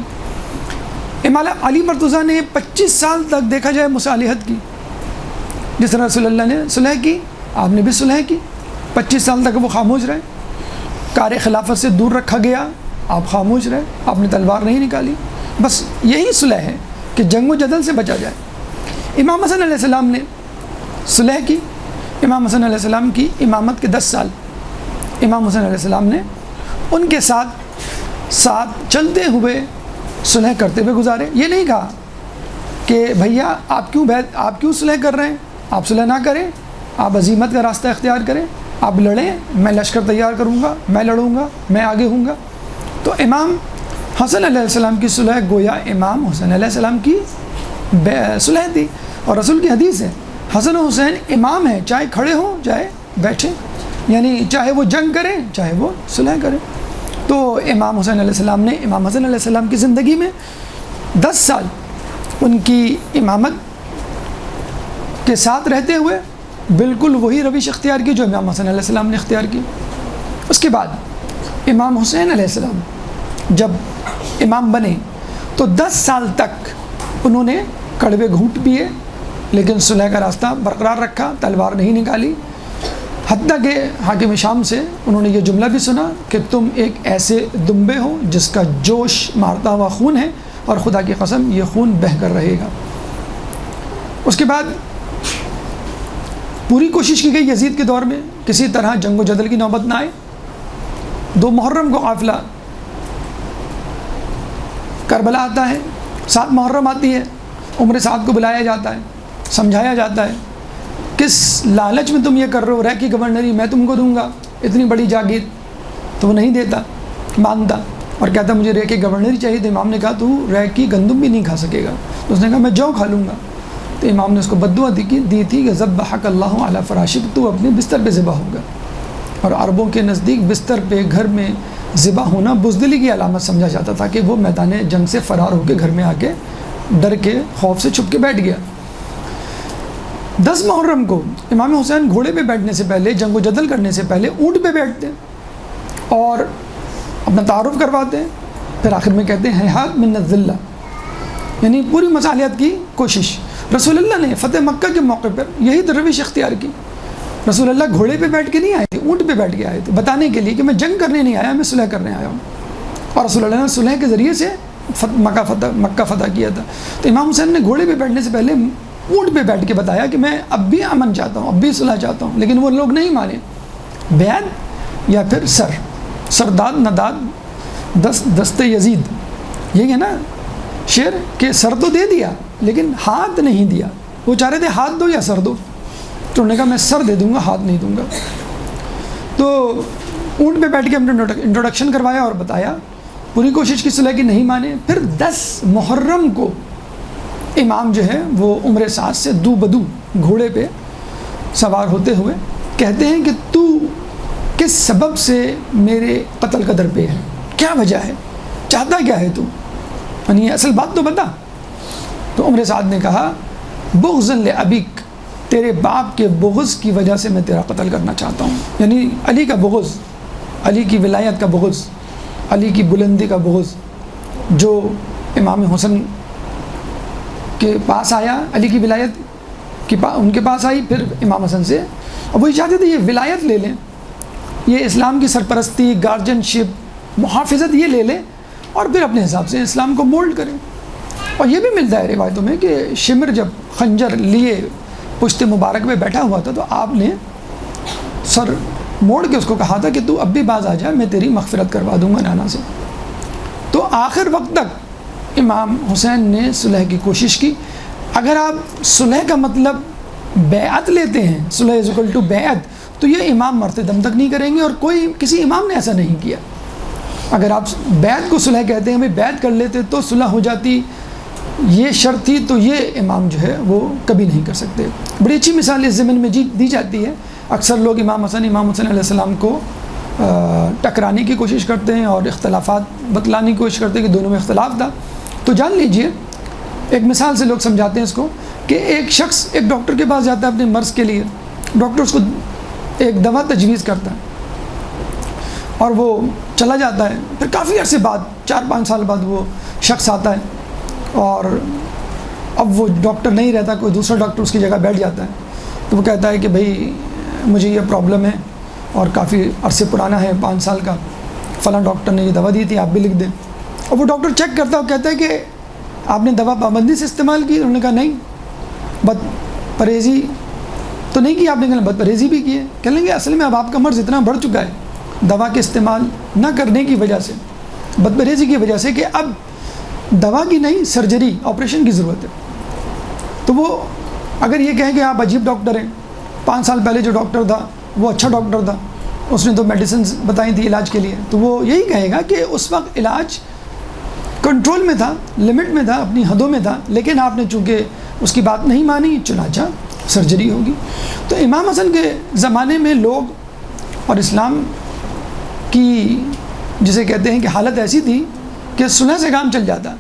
امام علی مرتضیٰ نے 25 سال تک دیکھا جائے مصالحت کی. جس طرح رسول اللہ نے صلح کی آپ نے بھی صلح کی. 25 سال تک وہ خاموش رہے، کار خلافت سے دور رکھا گیا، آپ خاموش رہے، آپ نے تلوار نہیں نکالی. بس یہی صلح ہے کہ جنگ و جدل سے بچا جائے. امام حسن علیہ السلام نے صلح کی. امام حسن علیہ السلام کی امامت کے 10 سال امام حسن علیہ السلام نے ان کے ساتھ چلتے ہوئے صلح کرتے ہوئے گزارے. یہ نہیں کہا کہ بھیا آپ کیوں صلح کر رہے ہیں، آپ صلح نہ کریں، آپ عزیمت کا راستہ اختیار کریں، آپ لڑیں، میں لشکر تیار کروں گا، میں لڑوں گا، میں آگے ہوں گا. تو امام حسن علیہ السلام کی صلح گویا امام حسن علیہ السلام کی صلح تھی. اور رسول کی حدیث ہے حسن و حسین امام ہیں، چاہے کھڑے ہوں چاہے بیٹھیں، یعنی چاہے وہ جنگ کریں چاہے وہ صلح کریں. تو امام حسین علیہ السلام نے امام حسن علیہ السلام کی زندگی میں 10 سال ان کی امامت کے ساتھ رہتے ہوئے بالکل وہی روش اختیار کی جو امام حسن علیہ السلام نے اختیار کی. اس کے بعد امام حسین علیہ السلام جب امام بنے تو 10 سال تک انہوں نے کڑوے گھونٹ پیے لیکن صلح کا راستہ برقرار رکھا، تلوار نہیں نکالی. حتیٰ کہ حاکم شام سے انہوں نے یہ جملہ بھی سنا کہ تم ایک ایسے دمبے ہو جس کا جوش مارتا ہوا خون ہے اور خدا کی قسم یہ خون بہہ کر رہے گا. اس کے بعد پوری کوشش کی گئی یزید کے دور میں کسی طرح جنگ و جدل کی نوبت نہ آئے. 2 محرم کو قافلہ کربلا آتا ہے، 7 محرم آتی ہے، عمر سعد کو بلایا جاتا ہے، سمجھایا جاتا ہے کس لالچ میں تم یہ کر رہے ہو، ریک کی گورنری میں تم کو دوں گا، اتنی بڑی جاگیر. تو وہ نہیں دیتا، مانتا اور کہتا مجھے ریک کی گورنری چاہیے. تو امام نے کہا تو ریک کی گندم بھی نہیں کھا سکے گا. تو اس نے کہا میں جو کھا لوں گا. تو امام نے اس کو بد دعا دی تھی کہ ذبحک اللہ علی فراشک، تو اپنے بستر پہ ذبح ہوگا. اور عربوں کے نزدیک بستر پہ گھر میں ذبح ہونا بزدلی کی علامت سمجھا جاتا تھا کہ وہ میدان جنگ سے فرار ہو کے گھر میں آ کے ڈر کے خوف سے چھپ کے بیٹھ گیا. 10 محرم کو امام حسین گھوڑے پہ بیٹھنے سے پہلے، جنگ و جدل کرنے سے پہلے اونٹ پہ بیٹھتے اور اپنا تعارف کرواتے ہیں. پھر آخر میں کہتے ہیں ہیہات من الذلہ، یعنی پوری مصالحت کی کوشش. رسول اللہ نے فتح مکہ کے موقع پر یہی روش اختیار کی. رسول اللہ گھوڑے پہ بیٹھ کے نہیں آئے تھے، اونٹ پہ بیٹھ کے آئے تھے، بتانے کے لیے کہ میں جنگ کرنے نہیں آیا، میں صلح کرنے آیا ہوں. اور رسول اللہ نے صلح کے ذریعے سے مکہ فتح کیا تھا. تو امام حسین نے گھوڑے پہ بیٹھنے سے پہلے اونٹ پہ بیٹھ کے بتایا کہ میں اب بھی امن چاہتا ہوں، اب بھی صلح چاہتا ہوں. لیکن وہ لوگ نہیں مانے. بیعت یا پھر سرداد نداد دست یزید، یہی ہے نا شعر کہ سر تو دے دیا لیکن ہاتھ نہیں دیا. وہ چاہ رہے تھے ہاتھ دو یا سر دو، تو انہوں نے کہا میں سر دے دوں گا، ہاتھ نہیں دوں گا. تو اونٹ پہ بیٹھ کے ہم نے انٹروڈکشن کروایا اور بتایا، پوری کوشش کی صلح کی، نہیں مانے. پھر 10 محرم کو امام جو ہے وہ عمر سعد سے دو بدو گھوڑے پہ سوار ہوتے ہوئے کہتے ہیں کہ تو کس سبب سے میرے قتل کا در پہ ہے، کیا وجہ ہے، چاہتا کیا ہے تو، یعنی اصل بات تو بتا. تو عمر سعد نے کہا بغض لابیک، تیرے باپ کے بغض کی وجہ سے میں تیرا قتل کرنا چاہتا ہوں. یعنی علی کا بغض، علی کی ولایت کا بغض، علی کی بلندی کا بغض جو امام حسن کے پاس آیا، علی کی ولایت ان کے پاس آئی، پھر امام حسن سے. اور وہی چاہتے تھے یہ ولایت لے لیں، یہ اسلام کی سرپرستی، گارجن شپ، محافظت یہ لے لیں اور پھر اپنے حساب سے اسلام کو مولڈ کریں. اور یہ بھی ملتا ہے روایتوں میں کہ شمر جب خنجر لیے پشت مبارک میں بیٹھا ہوا تھا تو آپ نے سر موڑ کے اس کو کہا تھا کہ تو اب بھی باز آ جا، میں تیری مغفرت کروا دوں گا نانا سے. تو آخر وقت تک امام حسین نے صلح کی کوشش کی. اگر آپ صلح کا مطلب بیعت لیتے ہیں، صلح از اکول ٹو بیعت، تو یہ امام مرتے دم تک نہیں کریں گے اور کسی امام نے ایسا نہیں کیا. اگر آپ بیعت کو صلح کہتے ہیں، بیعت کر لیتے تو صلح ہو جاتی، یہ شرط تھی، تو یہ امام جو ہے وہ کبھی نہیں کر سکتے. بڑی اچھی مثال اس زمین میں دی جاتی ہے. اکثر لوگ امام حسن علیہ السلام کو ٹکرانے کی کوشش کرتے ہیں اور اختلافات بتلانے کی کوشش کرتے ہیں کہ دونوں میں اختلاف تھا. تو جان لیجئے، ایک مثال سے لوگ سمجھاتے ہیں اس کو کہ ایک شخص ایک ڈاکٹر کے پاس جاتا ہے اپنے مرض کے لیے، ڈاکٹر اس کو ایک دوا تجویز کرتا ہے اور وہ چلا جاتا ہے. پھر کافی عرصے بعد 4-5 سال بعد وہ شخص آتا ہے اور اب وہ ڈاکٹر نہیں رہتا، کوئی دوسرا ڈاکٹر اس کی جگہ بیٹھ جاتا ہے. تو وہ کہتا ہے کہ بھائی مجھے یہ پرابلم ہے اور کافی عرصے پرانا ہے، 5 سال کا، فلاں ڈاکٹر نے یہ دوا دی تھی، آپ بھی لکھ دیں. اور وہ ڈاکٹر چیک کرتا ہے اور کہتا ہے کہ آپ نے دوا پابندی سے استعمال کی؟ انہوں نے کہا نہیں. بد پرہیزی تو نہیں کی آپ نے؟ کہا بد پرہیزی بھی کی ہے. کہہ لیں گے اصل میں اب آپ کا مرض اتنا بڑھ چکا ہے دوا کے استعمال نہ کرنے کی وجہ سے، بد پرہیزی کی وجہ سے، کہ اب دوا کی نہیں سرجری، آپریشن کی ضرورت ہے. تو وہ اگر یہ کہیں کہ آپ عجیب ڈاکٹر ہیں، 5 سال پہلے جو ڈاکٹر تھا وہ اچھا ڈاکٹر تھا، اس نے تو میڈیسنز بتائی تھی علاج کے لیے، تو وہ یہی کہے گا کہ اس وقت علاج کنٹرول میں تھا، لمٹ میں تھا، اپنی حدوں میں تھا، لیکن آپ نے چونکہ اس کی بات نہیں مانی، چنانچہ سرجری ہوگی۔ تو امام حسن کے زمانے میں لوگ اور اسلام کی جسے کہتے ہیں کہ حالت ایسی تھی کہ صلح سے کام چل جاتا،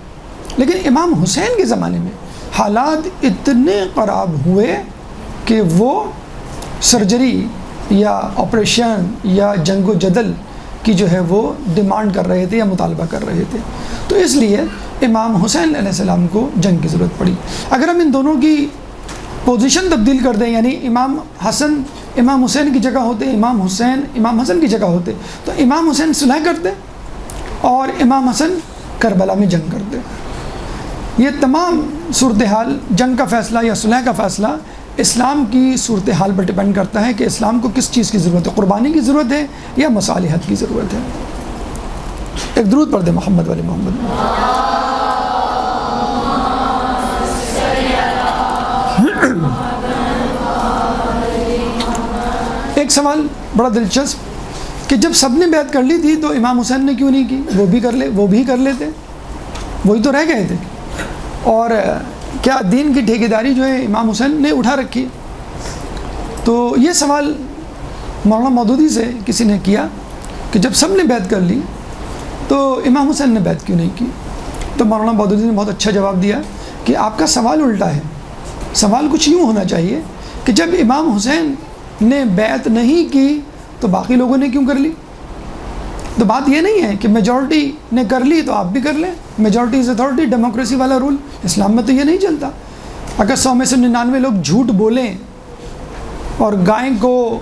لیکن امام حسین کے زمانے میں حالات اتنے خراب ہوئے کہ وہ سرجری یا آپریشن یا جنگ و جدل کی جو ہے وہ ڈیمانڈ کر رہے تھے یا مطالبہ کر رہے تھے۔ تو اس لیے امام حسین علیہ السلام کو جنگ کی ضرورت پڑی۔ اگر ہم ان دونوں کی پوزیشن تبدیل کر دیں، یعنی امام حسن امام حسین کی جگہ ہوتے، امام حسین امام حسن کی جگہ ہوتے، تو امام حسین صلح کرتے اور امام حسن کربلا میں جنگ کرتے۔ یہ تمام صورتحال، جنگ کا فیصلہ یا صلح کا فیصلہ اسلام کی صورتحال پر ڈپینڈ کرتا ہے کہ اسلام کو کس چیز کی ضرورت ہے، قربانی کی ضرورت ہے یا مصالحت کی ضرورت ہے۔ ایک درود پڑھ دیں محمد والے محمد۔ ایک سوال بڑا دلچسپ کہ جب سب نے بیعت کر لی تھی تو امام حسین نے کیوں نہیں کی؟ وہ بھی کر لیتے، وہی تو رہ گئے تھے۔ اور کیا دین کی ٹھیکیداری جو ہے امام حسین نے اٹھا رکھی؟ تو یہ سوال مولانا مودودی سے کسی نے کیا کہ جب سب نے بیعت کر لی تو امام حسین نے بیعت کیوں نہیں کی؟ تو مولانا مودودی نے بہت اچھا جواب دیا کہ آپ کا سوال الٹا ہے۔ سوال کچھ یوں ہونا چاہیے کہ جب امام حسین نے بیعت نہیں کی تو باقی لوگوں نے کیوں کر لی؟ تو بات یہ نہیں ہے کہ میجورٹی نے کر لی تو آپ بھی کر لیں، میجورٹی از اتھارٹی، ڈیموکریسی والا رول اسلام میں تو یہ نہیں چلتا۔ اگر 100 میں سے 99 لوگ جھوٹ بولیں اور گائے کو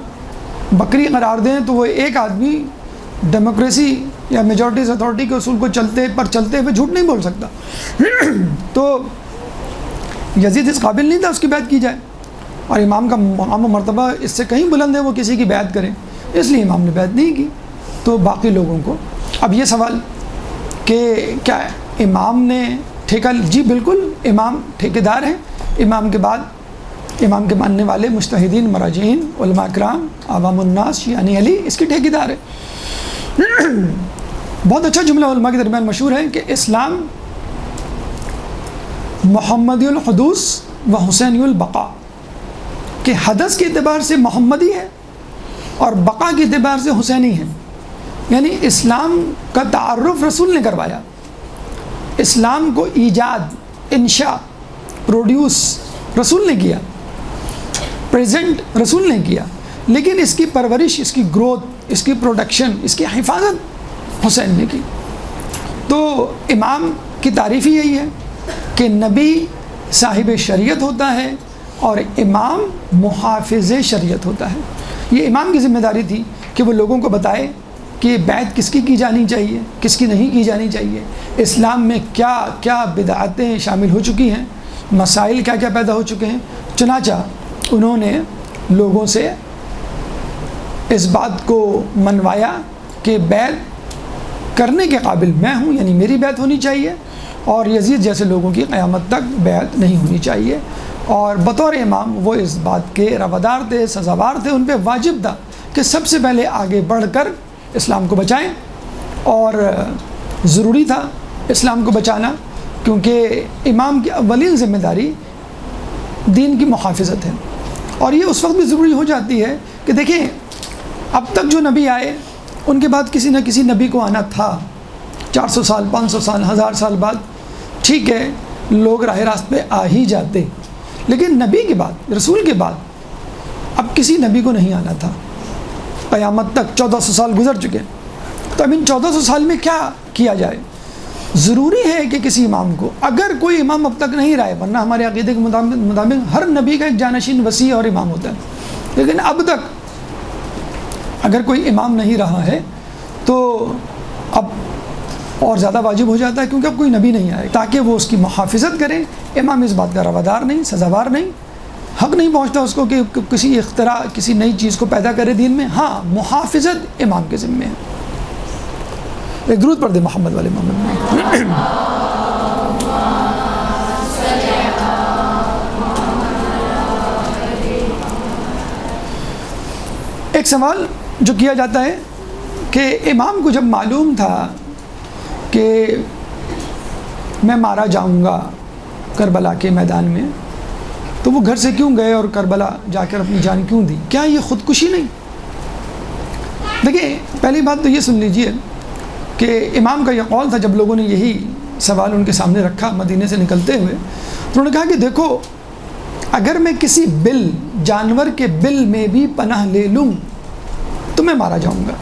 بکری قرار دیں تو وہ ایک آدمی ڈیموکریسی یا میجورٹی از اتھارٹی کے اصول کو چلتے ہوئے جھوٹ نہیں بول سکتا۔ تو یزید اس قابل نہیں تھا اس کی بیعت کی جائے، اور امام کا مقام و مرتبہ اس سے کہیں بلند ہے وہ کسی کی بیعت کریں، اس لیے امام نے بیعت نہیں کی۔ تو باقی لوگوں کو اب یہ سوال کہ کیا امام نے ٹھیکہ، جی بالکل امام ٹھیکیدار ہیں، امام کے بعد امام کے ماننے والے مجتہدین، مراجعین، علماء کرام، عوام الناس، یعنی علی اس کی ٹھیکیدار ہے۔ بہت اچھا جملہ علماء کے درمیان مشہور ہے کہ اسلام محمدی الحدوث و حسینی البقاء، کہ حدث کے اعتبار سے محمدی ہے اور بقا کے اعتبار سے حسینی ہے۔ یعنی اسلام کا تعارف رسول نے کروایا، اسلام کو ایجاد، انشاء، پروڈیوس رسول نے کیا، پریزنٹ رسول نے کیا، لیکن اس کی پرورش، اس کی گروتھ، اس کی پروڈکشن، اس کی حفاظت حسین نے کی۔ تو امام کی تعریف ہی یہی ہے کہ نبی صاحب شریعت ہوتا ہے اور امام محافظ شریعت ہوتا ہے۔ یہ امام کی ذمہ داری تھی کہ وہ لوگوں کو بتائے کہ بیعت کس کی جانی چاہیے، کس کی نہیں کی جانی چاہیے، اسلام میں کیا کیا بدعتیں شامل ہو چکی ہیں، مسائل کیا کیا پیدا ہو چکے ہیں۔ چنانچہ انہوں نے لوگوں سے اس بات کو منوایا کہ بیعت کرنے کے قابل میں ہوں، یعنی میری بیعت ہونی چاہیے، اور یزید جیسے لوگوں کی قیامت تک بیعت نہیں ہونی چاہیے۔ اور بطور امام وہ اس بات کے روادار تھے، سزاوار تھے، ان پہ واجب تھا کہ سب سے پہلے آگے بڑھ کر اسلام کو بچائیں، اور ضروری تھا اسلام کو بچانا، کیونکہ امام کی اولین ذمہ داری دین کی محافظت ہے۔ اور یہ اس وقت بھی ضروری ہو جاتی ہے کہ دیکھیں اب تک جو نبی آئے ان کے بعد کسی نہ کسی نبی کو آنا تھا، 400 سال، 500 سال، 1000 سال بعد، ٹھیک ہے لوگ راہ راست پہ آ ہی جاتے، لیکن نبی کے بعد، رسول کے بعد اب کسی نبی کو نہیں آنا تھا قیامت تک۔ 1400 سال گزر چکے، تو اب ان 1400 سال میں کیا کیا جائے؟ ضروری ہے کہ کسی امام کو، اگر کوئی امام اب تک نہیں رہا ہے، ورنہ ہمارے عقیدے کے مطابق ہر نبی کا ایک جانشین وصی اور امام ہوتا ہے، لیکن اب تک اگر کوئی امام نہیں رہا ہے تو اب اور زیادہ واجب ہو جاتا ہے، کیونکہ اب کوئی نبی نہیں آئے، تاکہ وہ اس کی محافظت کرے۔ امام اس بات کا روادار نہیں، سزاوار نہیں، حق نہیں پہنچتا اس کو کہ کسی اختراع، کسی نئی چیز کو پیدا کرے دین میں۔ ہاں محافظت امام کے ذمے ہے۔ ایک درود پڑھ دے محمد والے محمد۔ ایک سوال جو کیا جاتا ہے کہ امام کو جب معلوم تھا کہ میں مارا جاؤں گا کربلا کے میدان میں، تو وہ گھر سے کیوں گئے اور کربلا جا کر اپنی جان کیوں دی؟ کیا یہ خودکشی نہیں؟ دیکھیں، پہلی بات تو یہ سن لیجئے کہ امام کا یہ قول تھا جب لوگوں نے یہی سوال ان کے سامنے رکھا مدینے سے نکلتے ہوئے، انہوں نے کہا کہ دیکھو، اگر میں کسی بل، جانور کے بل میں بھی پناہ لے لوں تو میں مارا جاؤں گا،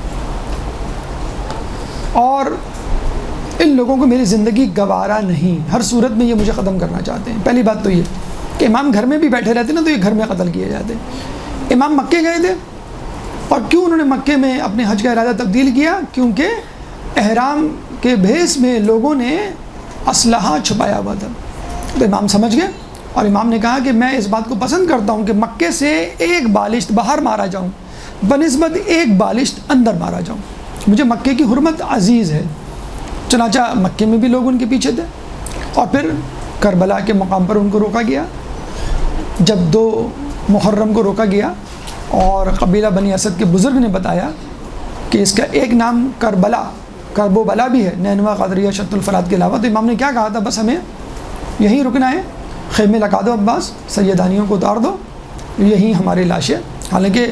اور ان لوگوں کو میری زندگی گوارا نہیں، ہر صورت میں یہ مجھے ختم کرنا چاہتے ہیں۔ پہلی بات تو یہ کہ امام گھر میں بھی بیٹھے رہتے نا تو یہ گھر میں قتل کیے جاتے۔ امام مکے گئے تھے، اور کیوں انہوں نے مکے میں اپنے حج کا ارادہ تبدیل کیا؟ کیونکہ احرام کے بھیس میں لوگوں نے اسلحہ چھپایا ہوا تھا۔ تو امام سمجھ گئے، اور امام نے کہا کہ میں اس بات کو پسند کرتا ہوں کہ مکے سے ایک بالشت باہر مارا جاؤں بنسبت ایک بالشت اندر مارا جاؤں، مجھے مکے کی حرمت عزیز ہے۔ چنانچہ مکے میں بھی لوگ ان کے پیچھے تھے، اور پھر کربلا کے مقام پر ان کو روکا گیا۔ جب 2 محرم کو روکا گیا اور قبیلہ بنی اسد کے بزرگ نے بتایا کہ اس کا ایک نام کربلا، کرب و بلا بھی ہے، نینوا، قادریہ، شت الفرات کے علاوہ، تو امام نے کیا کہا تھا؟ بس ہمیں یہیں رکنا ہے، خیمے لگا دو عباس، سیدانیوں کو اتار دو، یہیں ہماری لاشیں۔ حالانکہ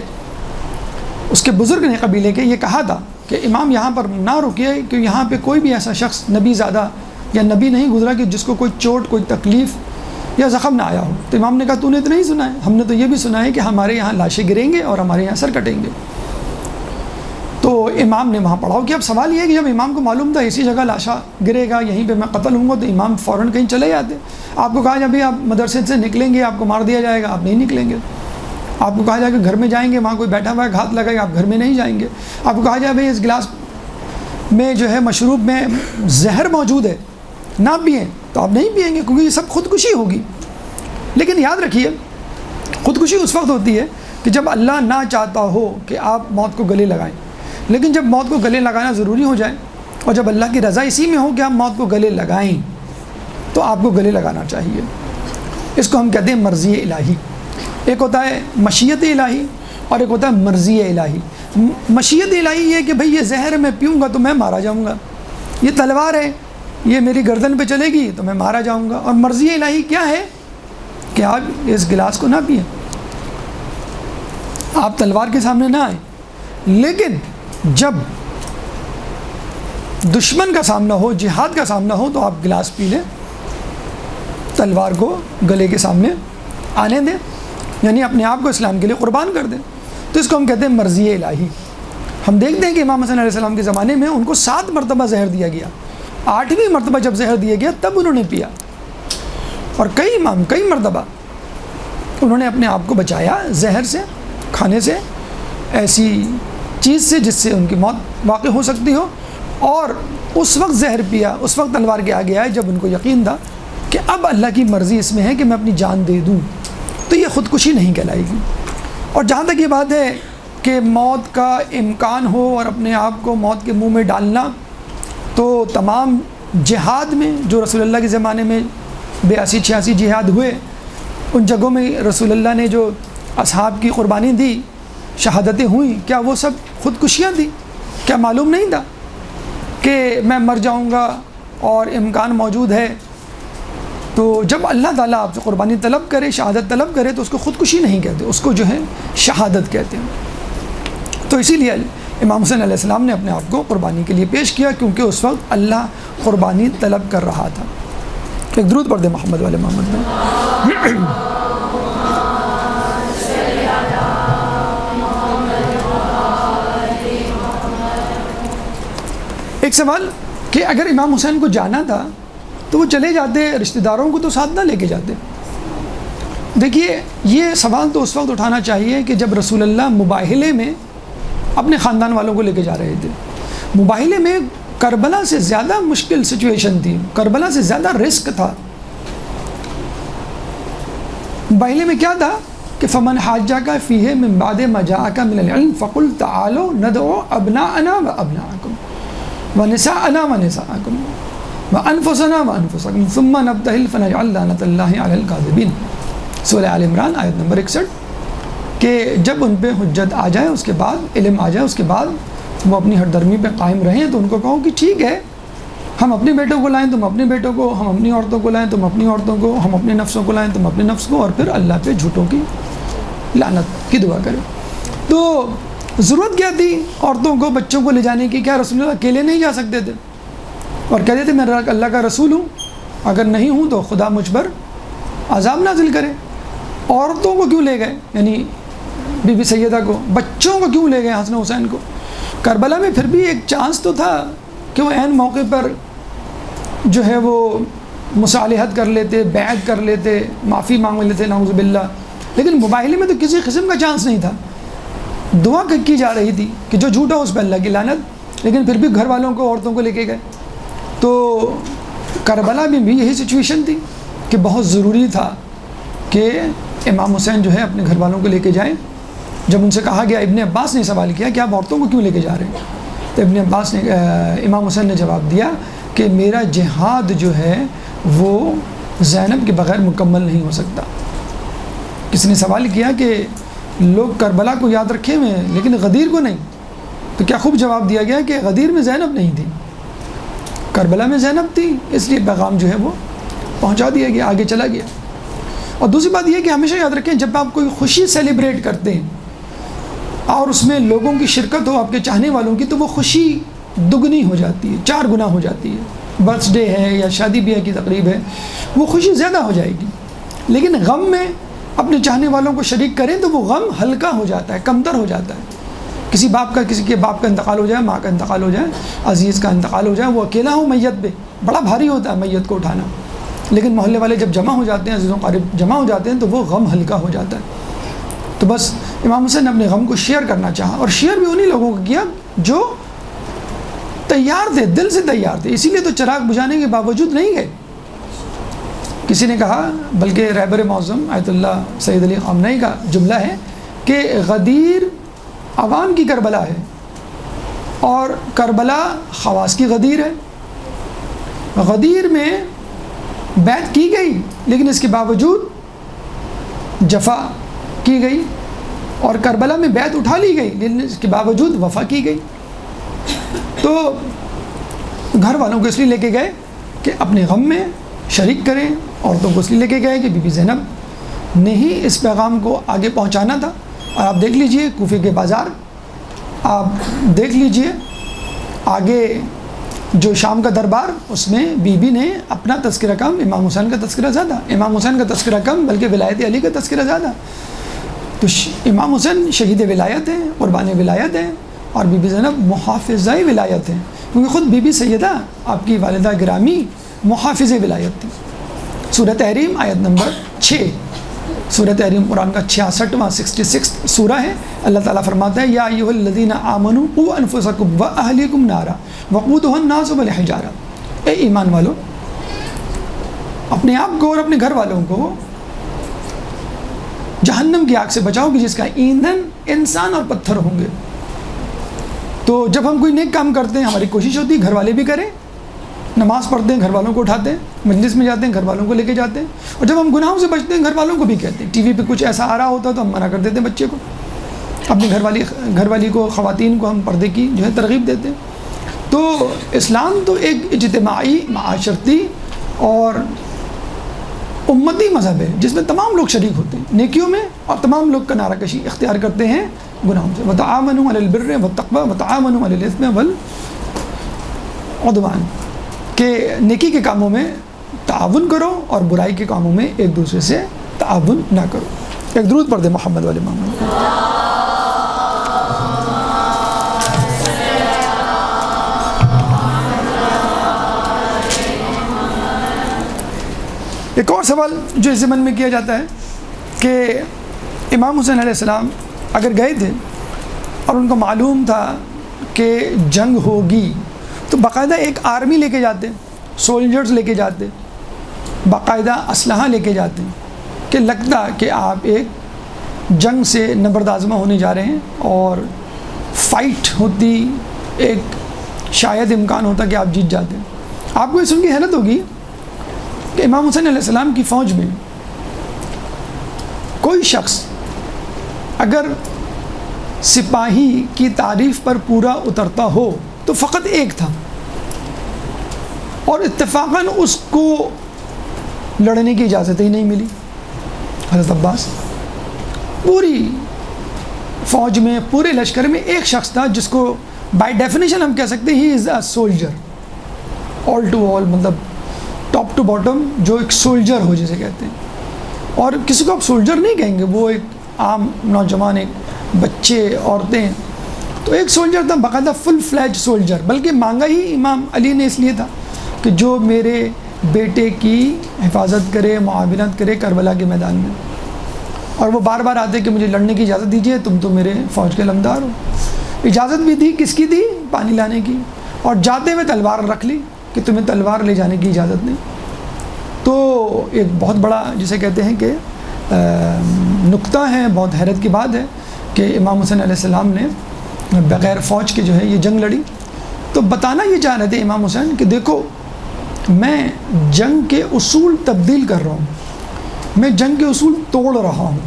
اس کے بزرگ نے قبیلے کے یہ کہا تھا کہ امام یہاں پر نہ رکیے، کہ یہاں پہ کوئی بھی ایسا شخص نبی زادہ یا نبی نہیں گزرا کہ جس کو کوئی چوٹ، کوئی تکلیف یا زخم نہ آیا ہو۔ تو امام نے کہا تو نے تو نہیں سنا ہے، ہم نے تو یہ بھی سنا ہے کہ ہمارے یہاں لاشیں گریں گے اور ہمارے یہاں سر کٹیں گے۔ تو امام نے وہاں پڑھاؤ کیا۔ اب سوال یہ ہے کہ جب امام کو معلوم تھا اسی جگہ لاشا گرے گا، یہیں پہ میں قتل ہوں گا، تو امام فوراً کہیں چلے جاتے۔ آپ کو کہا جائے ابھی آپ مدرسے سے نکلیں گے آپ کو مار دیا جائے گا، آپ نہیں نکلیں گے۔ آپ کو کہا جائے کہ گھر میں جائیں گے، وہاں کوئی بیٹھا ہوا ہے گھات لگائے گا، آپ گھر میں نہیں جائیں گے۔ آپ کو کہا جائے بھائی اس گلاس میں جو ہے مشروب میں زہر موجود ہے، نہ پئیں، تو آپ نہیں پئیں گے، کیونکہ یہ سب خودکشی ہوگی۔ لیکن یاد رکھیے، خودکشی اس وقت ہوتی ہے کہ جب اللہ نہ چاہتا ہو کہ آپ موت کو گلے لگائیں، لیکن جب موت کو گلے لگانا ضروری ہو جائے اور جب اللہ کی رضا اسی میں ہو کہ آپ موت کو گلے لگائیں تو آپ کو گلے لگانا چاہیے۔ اس کو ہم کہتے ہیں مرضی الہی۔ ایک ہوتا ہے مشیت الہی اور ایک ہوتا ہے مرضی الہی۔ مشیت الہی یہ کہ بھئی یہ زہر میں پیوں گا تو میں مارا جاؤں گا، یہ تلوار ہے یہ میری گردن پہ چلے گی تو میں مارا جاؤں گا۔ اور مرضی الہی کیا ہے کہ آپ اس گلاس کو نہ پئیں، آپ تلوار کے سامنے نہ آئیں، لیکن جب دشمن کا سامنا ہو، جہاد کا سامنا ہو، تو آپ گلاس پی لیں، تلوار کو گلے کے سامنے آنے دیں، یعنی اپنے آپ کو اسلام کے لیے قربان کر دیں۔ تو اس کو ہم کہتے ہیں مرضی الہی۔ ہم دیکھتے ہیں کہ امام حسن علیہ السلام کے زمانے میں ان کو 7 مرتبہ زہر دیا گیا، 8ویں مرتبہ جب زہر دیا گیا تب انہوں نے پیا، اور کئی امام کئی مرتبہ انہوں نے اپنے آپ کو بچایا زہر سے، کھانے سے، ایسی چیز سے جس سے ان کی موت واقع ہو سکتی ہو، اور اس وقت زہر پیا، اس وقت تلوار کے آگے آئے جب ان کو یقین تھا کہ اب اللہ کی مرضی اس میں ہے کہ میں اپنی جان دے دوں، تو یہ خودکشی نہیں کہلائے گی۔ اور جہاں تک یہ بات ہے کہ موت کا امکان ہو اور اپنے آپ کو موت کے منہ میں ڈالنا، تو تمام جہاد میں جو رسول اللہ کے زمانے میں 82-86 جہاد ہوئے، ان جگہوں میں رسول اللہ نے جو اصحاب کی قربانی دی، شہادتیں ہوئیں، کیا وہ سب خودکشیاں تھیں؟ کیا معلوم نہیں تھا کہ میں مر جاؤں گا اور امکان موجود ہے؟ تو جب اللہ تعالیٰ آپ سے قربانی طلب کرے، شہادت طلب کرے، تو اس کو خودکشی نہیں کہتے، اس کو جو ہے شہادت کہتے ہیں۔ تو اسی لیے امام حسین علیہ السلام نے اپنے آپ کو قربانی کے لیے پیش کیا، کیونکہ اس وقت اللہ قربانی طلب کر رہا تھا۔ ایک درود پڑھ دیں محمد والے محمد میں۔ ایک سوال کہ اگر امام حسین کو جانا تھا تو وہ چلے جاتے، رشتہ داروں کو تو ساتھ نہ لے کے جاتے۔ دیکھیے، یہ سوال تو اس وقت اٹھانا چاہیے کہ جب رسول اللہ مباہلے میں اپنے خاندان والوں کو لے کے جا رہے تھے۔ مباہلے میں کربلا سے زیادہ مشکل سچویشن تھی، کربلا سے زیادہ رسک تھا۔ مباہلے میں کیا تھا کہ فمن حاجک فیہ من بعد ما جاءک من العلم فقل تعالوا ندعو ابناءنا وابناءکم ونساءنا ونساءکم وانفسنا وانفسکم ثم نبتہل فنجعل لعنۃ اللہ علی الکاذبین۔ سورہ آل عمران آیت نمبر 61، کہ جب ان پہ حجت آ جائے، اس کے بعد علم آ جائے، اس کے بعد وہ اپنی ہر درمی پہ قائم رہیں، تو ان کو کہو کہ ٹھیک ہے، ہم اپنے بیٹوں کو لائیں تم اپنے بیٹوں کو، ہم اپنی عورتوں کو لائیں تم اپنی عورتوں کو، ہم اپنے نفسوں کو لائیں تم اپنے نفس کو، اور پھر اللہ پہ جھوٹوں کی لعنت کی دعا کریں۔ تو ضرورت کیا تھی عورتوں کو بچوں کو لے جانے کی؟ کیا رسول اللہ اکیلے نہیں جا سکتے تھے اور کہتے تھے میں اللہ کا رسول ہوں، اگر نہیں ہوں تو خدا مجھ پر عذاب نازل کرے؟ عورتوں کو کیوں لے گئے؟ یعنی بی بی سیدہ کو، بچوں کو کیوں لے گئے حسن حسین کو؟ کربلا میں پھر بھی ایک چانس تو تھا کہ وہ عین موقع پر جو ہے وہ مصالحت کر لیتے، بیعت کر لیتے، معافی مانگ لیتے، نعوذ باللہ، لیکن مباہلے میں تو کسی قسم کا چانس نہیں تھا۔ دعا کی جا رہی تھی کہ جو جھوٹا اس پہ اللہ کی لعنت، لیکن پھر بھی گھر والوں کو، عورتوں کو لے کے گئے۔ تو کربلا میں بھی یہی سچویشن تھی کہ بہت ضروری تھا کہ امام حسین جو ہے اپنے گھر والوں کو لے کے جائیں۔ جب ان سے کہا گیا، ابن عباس نے سوال کیا کہ آپ عورتوں کو کیوں لے کے جا رہے ہیں، تو ابن عباس نے امام حسین نے جواب دیا کہ میرا جہاد جو ہے وہ زینب کے بغیر مکمل نہیں ہو سکتا۔ کسی نے سوال کیا کہ لوگ کربلا کو یاد رکھے ہوئے ہیں لیکن غدیر کو نہیں، تو کیا خوب جواب دیا گیا کہ غدیر میں زینب نہیں تھی، کربلا میں زینب تھی، اس لیے پیغام جو ہے وہ پہنچا دیا گیا، آگے چلا گیا۔ اور دوسری بات یہ کہ ہمیشہ یاد رکھیں، جب آپ کوئی خوشی سیلیبریٹ کرتے ہیں اور اس میں لوگوں کی شرکت ہو، آپ کے چاہنے والوں کی، تو وہ خوشی دگنی ہو جاتی ہے، 4 گنا ہو جاتی ہے۔ برتھ ڈے ہے یا شادی بیاہ کی تقریب ہے، وہ خوشی زیادہ ہو جائے گی، لیکن غم میں اپنے چاہنے والوں کو شریک کریں تو وہ غم ہلکا ہو جاتا ہے، کمتر ہو جاتا ہے۔ کسی کے باپ کا انتقال ہو جائے، ماں کا انتقال ہو جائے، عزیز کا انتقال ہو جائے، وہ اکیلا ہو میت پہ، بڑا بھاری ہوتا ہے میت کو اٹھانا، لیکن محلے والے جب جمع ہو جاتے ہیں، عزیز و قریب جمع ہو جاتے ہیں، تو وہ غم ہلکا ہو جاتا ہے۔ تو بس امام حسین نے اپنے غم کو شیئر کرنا چاہا، اور شیئر بھی انہی لوگوں کو کیا جو تیار تھے، دل سے تیار تھے، اسی لیے تو چراغ بجھانے کے باوجود نہیں گئے۔ کسی نے کہا، بلکہ رہبر معظم آیت اللہ سید علی خامنئی کا جملہ ہے کہ غدیر عوام کی کربلا ہے اور کربلا خواص کی غدیر ہے۔ غدیر میں بیعت کی گئی لیکن اس کے باوجود جفا کی گئی، اور کربلا میں بیعت اٹھا لی گئی لیکن اس کے باوجود وفا کی گئی۔ تو گھر والوں کو اس لیے لے کے گئے کہ اپنے غم میں شریک کریں، عورتوں کو اس لیے لے کے گئے کہ بی بی زینب نے ہی اس پیغام کو آگے پہنچانا تھا۔ اور آپ دیکھ لیجئے کوفے کے بازار، آپ دیکھ لیجئے آگے جو شام کا دربار، اس میں بی بی نے اپنا تذکرہ کم، امام حسین کا تذکرہ زیادہ، امام حسین کا تذکرہ کم بلکہ ولایت علی کا تذکرہ زیادہ۔ تو امام حسین شہید ولایت ہیں، قربان ولایت ہیں، اور بی بی زینب محافظہ ولایت ہیں، کیونکہ خود بی بی سیدہ آپ کی والدہ گرامی محافظ ولایت تھی۔ سورہ تحریم آیت نمبر 6، سورہ تحریم قرآن کا 66واں 66 سورہ ہے۔ اللہ تعالیٰ فرماتا ہے، یا ایھا الذین آمنوا قوا انفسکم واہلیکم نارا وقودھا الناس والحجارہ، اے ایمان والو، اپنے آپ کو اور اپنے گھر والوں کو جہنم کی آگ سے بچاؤ کہ جس کا ایندھن انسان اور پتھر ہوں گے۔ تو جب ہم کوئی نیک کام کرتے ہیں، ہماری کوشش ہوتی ہے گھر والے بھی کریں، نماز پڑھتے ہیں گھر والوں کو اٹھاتے ہیں، مجلس میں جاتے ہیں گھر والوں کو لے کے جاتے ہیں، اور جب ہم گناہوں سے بچتے ہیں گھر والوں کو بھی کہتے ہیں۔ ٹی وی پہ کچھ ایسا آ رہا ہوتا ہے تو ہم منع کر دیتے ہیں بچے کو، اپنی گھر والی کو، خواتین کو ہم پردے کی جو ہے ترغیب دیتے ہیں۔ تو اسلام تو ایک اجتماعی، معاشرتی اور امتی مذہب ہے جس میں تمام لوگ شریک ہوتے ہیں نیکیوں میں، اور تمام لوگ کنارہ کشی اختیار کرتے ہیں گناہوں سے۔ وتعاونوا علی البر والتقوی وتعاونوا علی الاثم والعدوان، کہ نیکی کے کاموں میں تعاون کرو اور برائی کے کاموں میں ایک دوسرے سے تعاون نہ کرو۔ ایک درود پڑھ دیں محمد والے محمد۔ ایک اور سوال جو اس ضمن میں کیا جاتا ہے کہ امام حسین علیہ السلام اگر گئے تھے اور ان کو معلوم تھا کہ جنگ ہوگی تو باقاعدہ ایک آرمی لے کے جاتے، سولجرز لے کے جاتے، باقاعدہ اسلحہ لے کے جاتے، کہ لگتا کہ آپ ایک جنگ سے نبرد ہونے جا رہے ہیں اور فائٹ ہوتی، ایک شاید امکان ہوتا کہ آپ جیت جاتے۔ آپ کو یہ سن کے حیرت ہوگی کہ امام حسین علیہ السلام کی فوج میں کوئی شخص اگر سپاہی کی تعریف پر پورا اترتا ہو تو فقط ایک تھا، اور اتفاقاً اس کو لڑنے کی اجازت ہی نہیں ملی. حضرت عباس پوری فوج میں, پورے لشکر میں ایک شخص تھا جس کو بائی ڈیفینیشن ہم کہہ سکتے ہیں ہی از اے سولجر, آل ٹو آل, مطلب ٹاپ ٹو باٹم جو ایک سولجر ہو جسے کہتے ہیں. اور کسی کو آپ سولجر نہیں کہیں گے, وہ ایک عام نوجوان, ایک بچے, عورتیں, تو ایک سولجر تھا باقاعدہ فل فلیج سولجر. بلکہ مانگا ہی امام علی نے اس لیے تھا کہ جو میرے بیٹے کی حفاظت کرے, معاونت کرے کربلا کے میدان میں. اور وہ بار بار آتے کہ مجھے لڑنے کی اجازت دیجیے, تم تو میرے فوج کے علمدار ہو. اجازت بھی دی, کس کی دی؟ پانی لانے کی. اور جاتے ہوئے تلوار رکھ لی کہ تمہیں تلوار لے جانے کی اجازت نہیں. تو ایک بہت بڑا جسے کہتے ہیں کہ نقطہ ہے, بہت حیرت کی بات ہے کہ امام حسین علیہ السلام نے بغیر فوج کے جو ہے یہ جنگ لڑی. تو بتانا یہ چاہ رہے تھے امام حسین کہ دیکھو میں جنگ کے اصول تبدیل کر رہا ہوں, میں جنگ کے اصول توڑ رہا ہوں,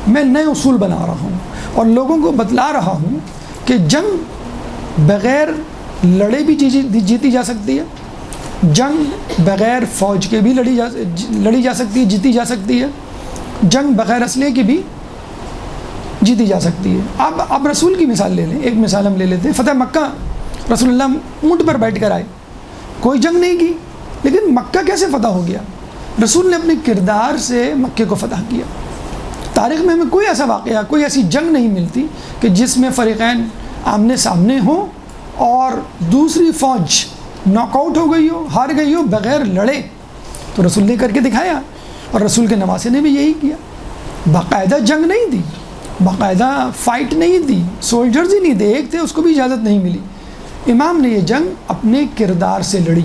میں نئے اصول بنا رہا ہوں اور لوگوں کو بتلا رہا ہوں کہ جنگ بغیر لڑے بھی جیتی جا سکتی ہے, جنگ بغیر فوج کے بھی لڑی جا سکتی ہے, جیتی جا سکتی ہے, جنگ بغیر اسلحے کی بھی جیتی جا سکتی ہے. اب رسول کی مثال لے لیں, ایک مثال ہم لے لیتے ہیں. فتح مکہ, رسول اللہ اونٹ پر بیٹھ کر آئے, کوئی جنگ نہیں کی, لیکن مکہ کیسے فتح ہو گیا؟ رسول نے اپنے کردار سے مکے کو فتح کیا. تاریخ میں ہمیں کوئی ایسا واقعہ, کوئی ایسی جنگ نہیں ملتی کہ جس میں فریقین آمنے سامنے ہوں اور دوسری فوج ناک آؤٹ ہو گئی ہو, ہار گئی ہو بغیر لڑے. تو رسول نے کر کے دکھایا, اور رسول کے نواسے نے بھی یہی کیا. باقاعدہ جنگ نہیں دی, باقاعدہ فائٹ نہیں دی, سولجرز ہی نہیں تھے, ایک تھے اس کو بھی اجازت نہیں ملی. امام نے یہ جنگ اپنے کردار سے لڑی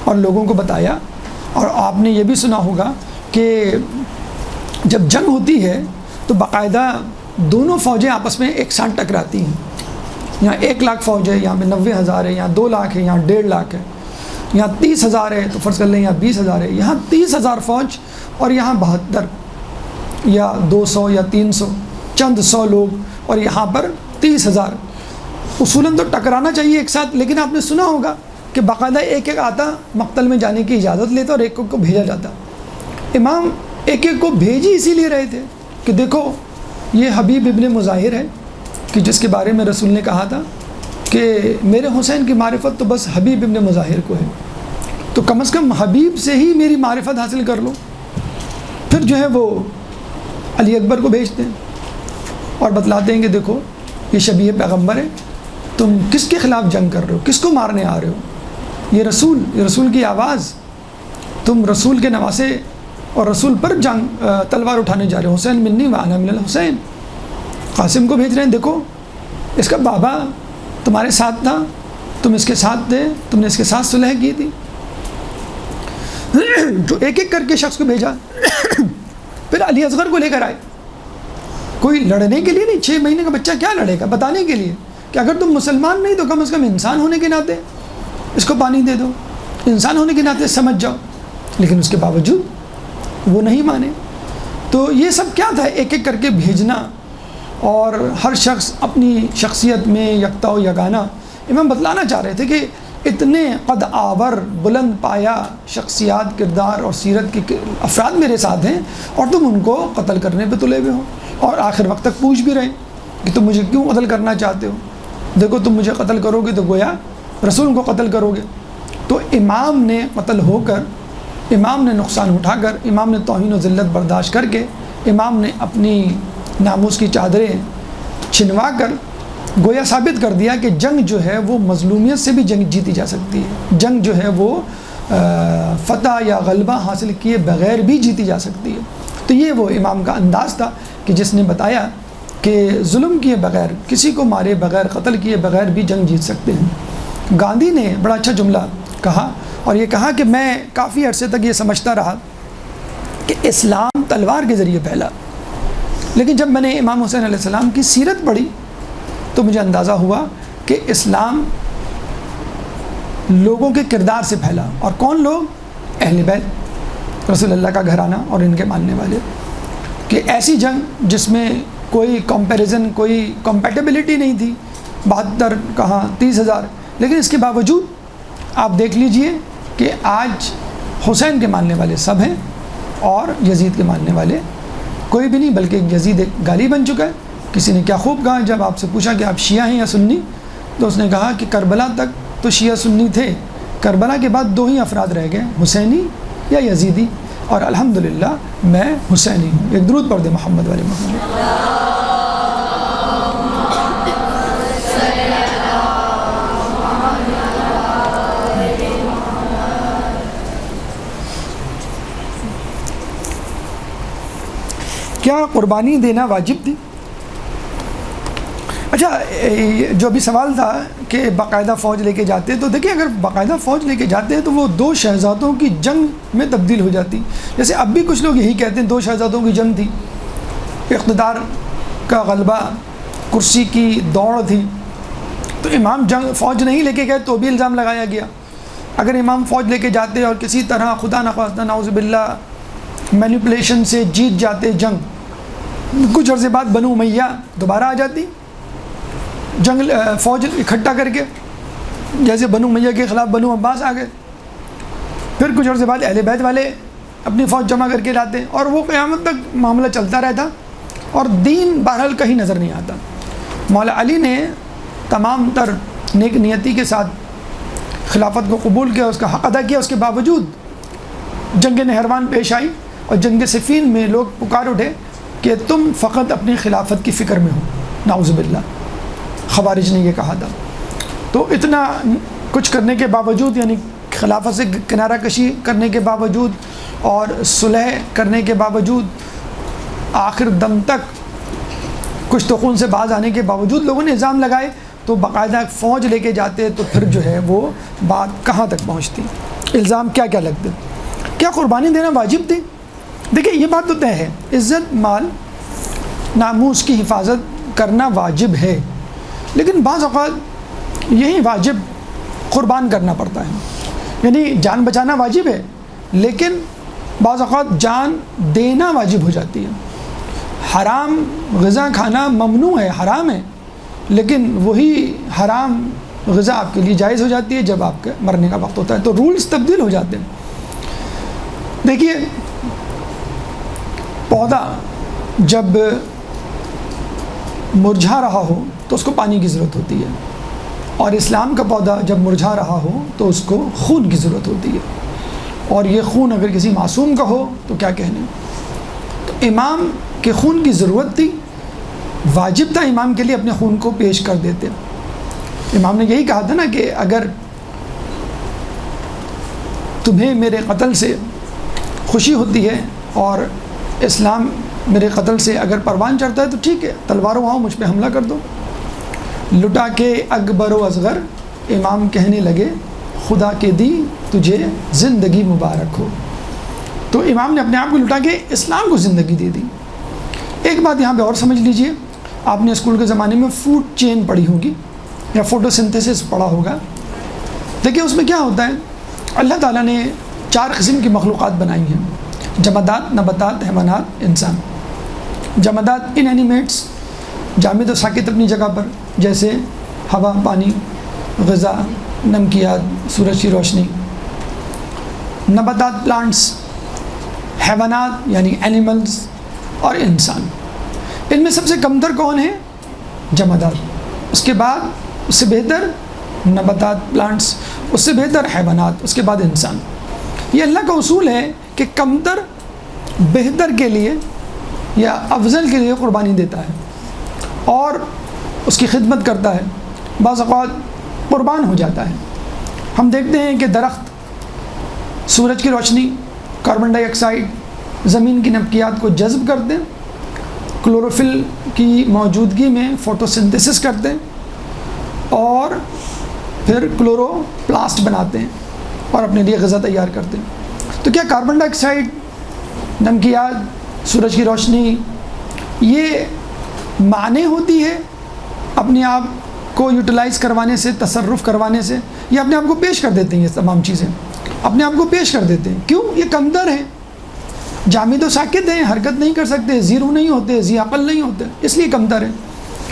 اور لوگوں کو بتایا. اور آپ نے یہ بھی سنا ہوگا کہ جب جنگ ہوتی ہے تو باقاعدہ دونوں فوجیں آپس میں ایک ساتھ ٹکراتی ہیں. یہاں 1 لاکھ فوج ہے, یہاں پہ 90,000 ہے, یہاں 2 لاکھ ہے, یہاں 1.5 لاکھ ہے, یہاں 30,000 ہے, تو فرض کر لیں یہاں 20,000 ہے. یہاں 30,000 فوج اور یہاں 72 یا 200 یا 300 چند 100 لوگ, اور یہاں پر 30,000. اصولاً تو ٹکرانا چاہیے ایک ساتھ, لیکن آپ نے سنا ہوگا کہ باقاعدہ ایک آتا مقتل میں جانے کی اجازت لیتا اور ایک کو بھیجا جاتا. امام ایک کو بھیج ہی اسی لیے رہے تھے کہ دیکھو یہ حبیب ابن مظاہر ہے کہ جس کے بارے میں رسول نے کہا تھا کہ میرے حسین کی معرفت تو بس حبیب ابن مظاہر کو ہے, تو کم از کم حبیب سے ہی میری معرفت حاصل کر لو. پھر جو ہے وہ علی اکبر کو بھیجتے ہیں اور بتلاتے ہیں کہ دیکھو یہ شبیہ پیغمبر ہے, تم کس کے خلاف جنگ کر رہے ہو, کس کو مارنے آ رہے ہو؟ یہ رسول کی آواز, تم رسول کے نواسے اور رسول پر جنگ تلوار اٹھانے جا رہے ہو. حسین منی وانا من الحسین. قاسم کو بھیج رہے ہیں, دیکھو اس کا بابا تمہارے ساتھ تھا, تم اس کے ساتھ تھے, تم نے اس کے ساتھ صلح کی تھی. تو ایک کر کے شخص کو بھیجا. پھر علی اصغر کو لے کر آئے, کوئی لڑنے کے لیے نہیں, 6 مہینے کا بچہ کیا لڑے گا, بتانے کے لیے کہ اگر تم مسلمان نہیں تو کم از کم انسان ہونے کے ناطے اس کو پانی دے دو, انسان ہونے کے ناطے سمجھ جاؤ. لیکن اس کے باوجود وہ نہیں مانے. تو یہ سب کیا تھا, ایک کر کے بھیجنا, اور ہر شخص اپنی شخصیت میں یکتا و یگانہ. امام بتلانا چاہ رہے تھے کہ اتنے قد آور, بلند پایا شخصیات, کردار اور سیرت کے افراد میرے ساتھ ہیں, اور تم ان کو قتل کرنے پہ تلے ہوئے ہو, اور آخر وقت تک پوچھ بھی رہے کہ تم مجھے کیوں قتل کرنا چاہتے ہو. دیکھو تم مجھے قتل کرو گے تو گویا رسول کو قتل کرو گے. تو امام نے قتل ہو کر, امام نے نقصان اٹھا کر, امام نے توہین و ذلت برداشت کر کے, امام نے اپنی ناموس کی چادریں چھنوا کر گویا ثابت کر دیا کہ جنگ جو ہے وہ مظلومیت سے بھی جنگ جیتی جا سکتی ہے, جنگ جو ہے وہ فتح یا غلبہ حاصل کیے بغیر بھی جیتی جا سکتی ہے. تو یہ وہ امام کا انداز تھا کہ جس نے بتایا کہ ظلم کیے بغیر, کسی کو مارے بغیر, قتل کیے بغیر بھی جنگ جیت سکتے ہیں. گاندھی نے بڑا اچھا جملہ کہا, اور یہ کہا کہ میں کافی عرصے تک یہ سمجھتا رہا کہ اسلام تلوار کے ذریعے پھیلا, لیکن جب میں نے امام حسین علیہ السلام کی سیرت پڑھی تو مجھے اندازہ ہوا کہ اسلام لوگوں کے کردار سے پھیلا. اور کون لوگ؟ اہل بیت, رسول اللہ کا گھرانہ اور ان کے ماننے والے. کہ ایسی جنگ جس میں کوئی کمپیریزن, کوئی کمپیٹیبلٹی نہیں تھی, 72 کہاں 30,000, لیکن اس کے باوجود آپ دیکھ لیجئے کہ آج حسین کے ماننے والے سب ہیں اور یزید کے ماننے والے کوئی بھی نہیں، بلکہ یزید ایک گالی بن چکا ہے۔ کسی نے کیا خوب کہا، جب آپ سے پوچھا کہ آپ شیعہ ہیں یا سنی، تو اس نے کہا کہ کربلا تک تو شیعہ سنی تھے، کربلا کے بعد 2 ہی افراد رہ گئے، حسینی یا یزیدی، اور الحمدللہ میں حسینی ہوں۔ ایک درود پڑھ دے محمد والے محمد۔ کیا قربانی دینا واجب تھی؟ اچھا، جو ابھی سوال تھا کہ باقاعدہ فوج لے کے جاتے، تو دیکھیں اگر باقاعدہ فوج لے کے جاتے ہیں تو وہ 2 شہزادوں کی جنگ میں تبدیل ہو جاتی۔ جیسے اب بھی کچھ لوگ یہی کہتے ہیں 2 شہزادوں کی جنگ تھی، اقتدار کا غلبہ، کرسی کی دوڑ تھی، تو امام فوج نہیں لے کے گئے تو بھی الزام لگایا گیا۔ اگر امام فوج لے کے جاتے اور کسی طرح خدا نخواستہ نعوذ باللہ مینیپولیشن سے جیت جاتے جنگ، کچھ عرصے بعد بنو امیہ دوبارہ آ جاتی جنگ، فوج اکٹھا کر کے، جیسے بنو امیہ کے خلاف بنو عباس آ گئے، پھر کچھ عرصے بعد اہل بیت والے اپنی فوج جمع کر کے لاتے، اور وہ قیامت تک معاملہ چلتا رہتا اور دین بہرحال کہیں نظر نہیں آتا۔ مولا علی نے تمام تر نیک نیتی کے ساتھ خلافت کو قبول کیا، اس کا حق ادا کیا، اس کے باوجود جنگ نہروان پیش آئی، اور جنگ صفین میں لوگ پکار اٹھے کہ تم فقط اپنی خلافت کی فکر میں ہو، نعوذ باللہ، خوارج نے یہ کہا تھا۔ تو اتنا کچھ کرنے کے باوجود، یعنی خلافت سے کنارہ کشی کرنے کے باوجود اور صلح کرنے کے باوجود، آخر دم تک کچھ تو خون سے باز آنے کے باوجود لوگوں نے الزام لگائے، تو باقاعدہ فوج لے کے جاتے تو پھر جو ہے وہ بات کہاں تک پہنچتی، الزام کیا کیا لگتے۔ کیا قربانی دینا واجب تھی؟ دیکھیں یہ بات تو طے ہے، عزت، مال، ناموس کی حفاظت کرنا واجب ہے، لیکن بعض اوقات یہی واجب قربان کرنا پڑتا ہے، یعنی جان بچانا واجب ہے لیکن بعض اوقات جان دینا واجب ہو جاتی ہے۔ حرام غذا کھانا ممنوع ہے، حرام ہے، لیکن وہی حرام غذا آپ کے لیے جائز ہو جاتی ہے جب آپ کے مرنے کا وقت ہوتا ہے، تو رولز تبدیل ہو جاتے ہیں۔ دیکھیے پودا جب مرجھا رہا ہو تو اس کو پانی کی ضرورت ہوتی ہے، اور اسلام کا پودا جب مرجھا رہا ہو تو اس کو خون کی ضرورت ہوتی ہے، اور یہ خون اگر کسی معصوم کا ہو تو کیا کہنے۔ تو امام کے خون کی ضرورت تھی، واجب تھا امام کے لیے اپنے خون کو پیش کر دیتے۔ امام نے یہی کہا تھا نا کہ اگر تمہیں میرے قتل سے خوشی ہوتی ہے اور اسلام میرے قتل سے اگر پروان چڑھتا ہے تو ٹھیک ہے، تلواروں آؤ مجھ پہ حملہ کر دو۔ لٹا کے اکبر و اصغر امام کہنے لگے خدا کے دی تجھے زندگی مبارک ہو۔ تو امام نے اپنے آپ کو لٹا کے اسلام کو زندگی دے دی۔ ایک بات یہاں پہ اور سمجھ لیجئے، آپ نے اسکول کے زمانے میں فوڈ چین پڑھی ہوگی یا فوٹو سنتھیسس پڑھا ہوگا۔ دیکھیں اس میں کیا ہوتا ہے، اللہ تعالیٰ نے 4 قسم کی مخلوقات بنائی ہیں، جمادات، نباتات، حیوانات، انسان۔ جمادات ان اینیمیٹس، جامد و ساکت اپنی جگہ پر، جیسے ہوا، پانی، غذا، نمکیات، سورج کی روشنی۔ نباتات پلانٹس، حیوانات یعنی اینیملز، اور انسان۔ ان میں سب سے کمتر کون ہے؟ جمادات، اس کے بعد اس سے بہتر نباتات پلانٹس، اس سے بہتر حیوانات، اس کے بعد انسان۔ یہ اللہ کا اصول ہے کہ کمتر بہتر کے لیے یا افضل کے لیے قربانی دیتا ہے اور اس کی خدمت کرتا ہے، بعض اوقات قربان ہو جاتا ہے۔ ہم دیکھتے ہیں کہ درخت سورج کی روشنی، کاربن ڈائی آکسائڈ، زمین کی نباتات کو جذب کرتے ہیں، کلوروفل کی موجودگی میں فوٹو سنتھیسس کرتے ہیں اور پھر کلورو پلاسٹ بناتے ہیں اور اپنے لیے غذا تیار کرتے ہیں۔ تو کیا کاربن ڈائی آکسائڈ، نمکیات، سورج کی روشنی یہ مانع ہوتی ہے اپنے آپ کو یوٹیلائز کروانے سے، تصرف کروانے سے، یا اپنے آپ کو پیش کر دیتے ہیں؟ یہ تمام چیزیں اپنے آپ کو پیش کر دیتے ہیں۔ کیوں؟ یہ کمتر ہیں، جامد و ساکت ہیں، حرکت نہیں کر سکتے، زیرو نہیں ہوتے، ذی عقل نہیں ہوتے، اس لیے کمتر ہیں،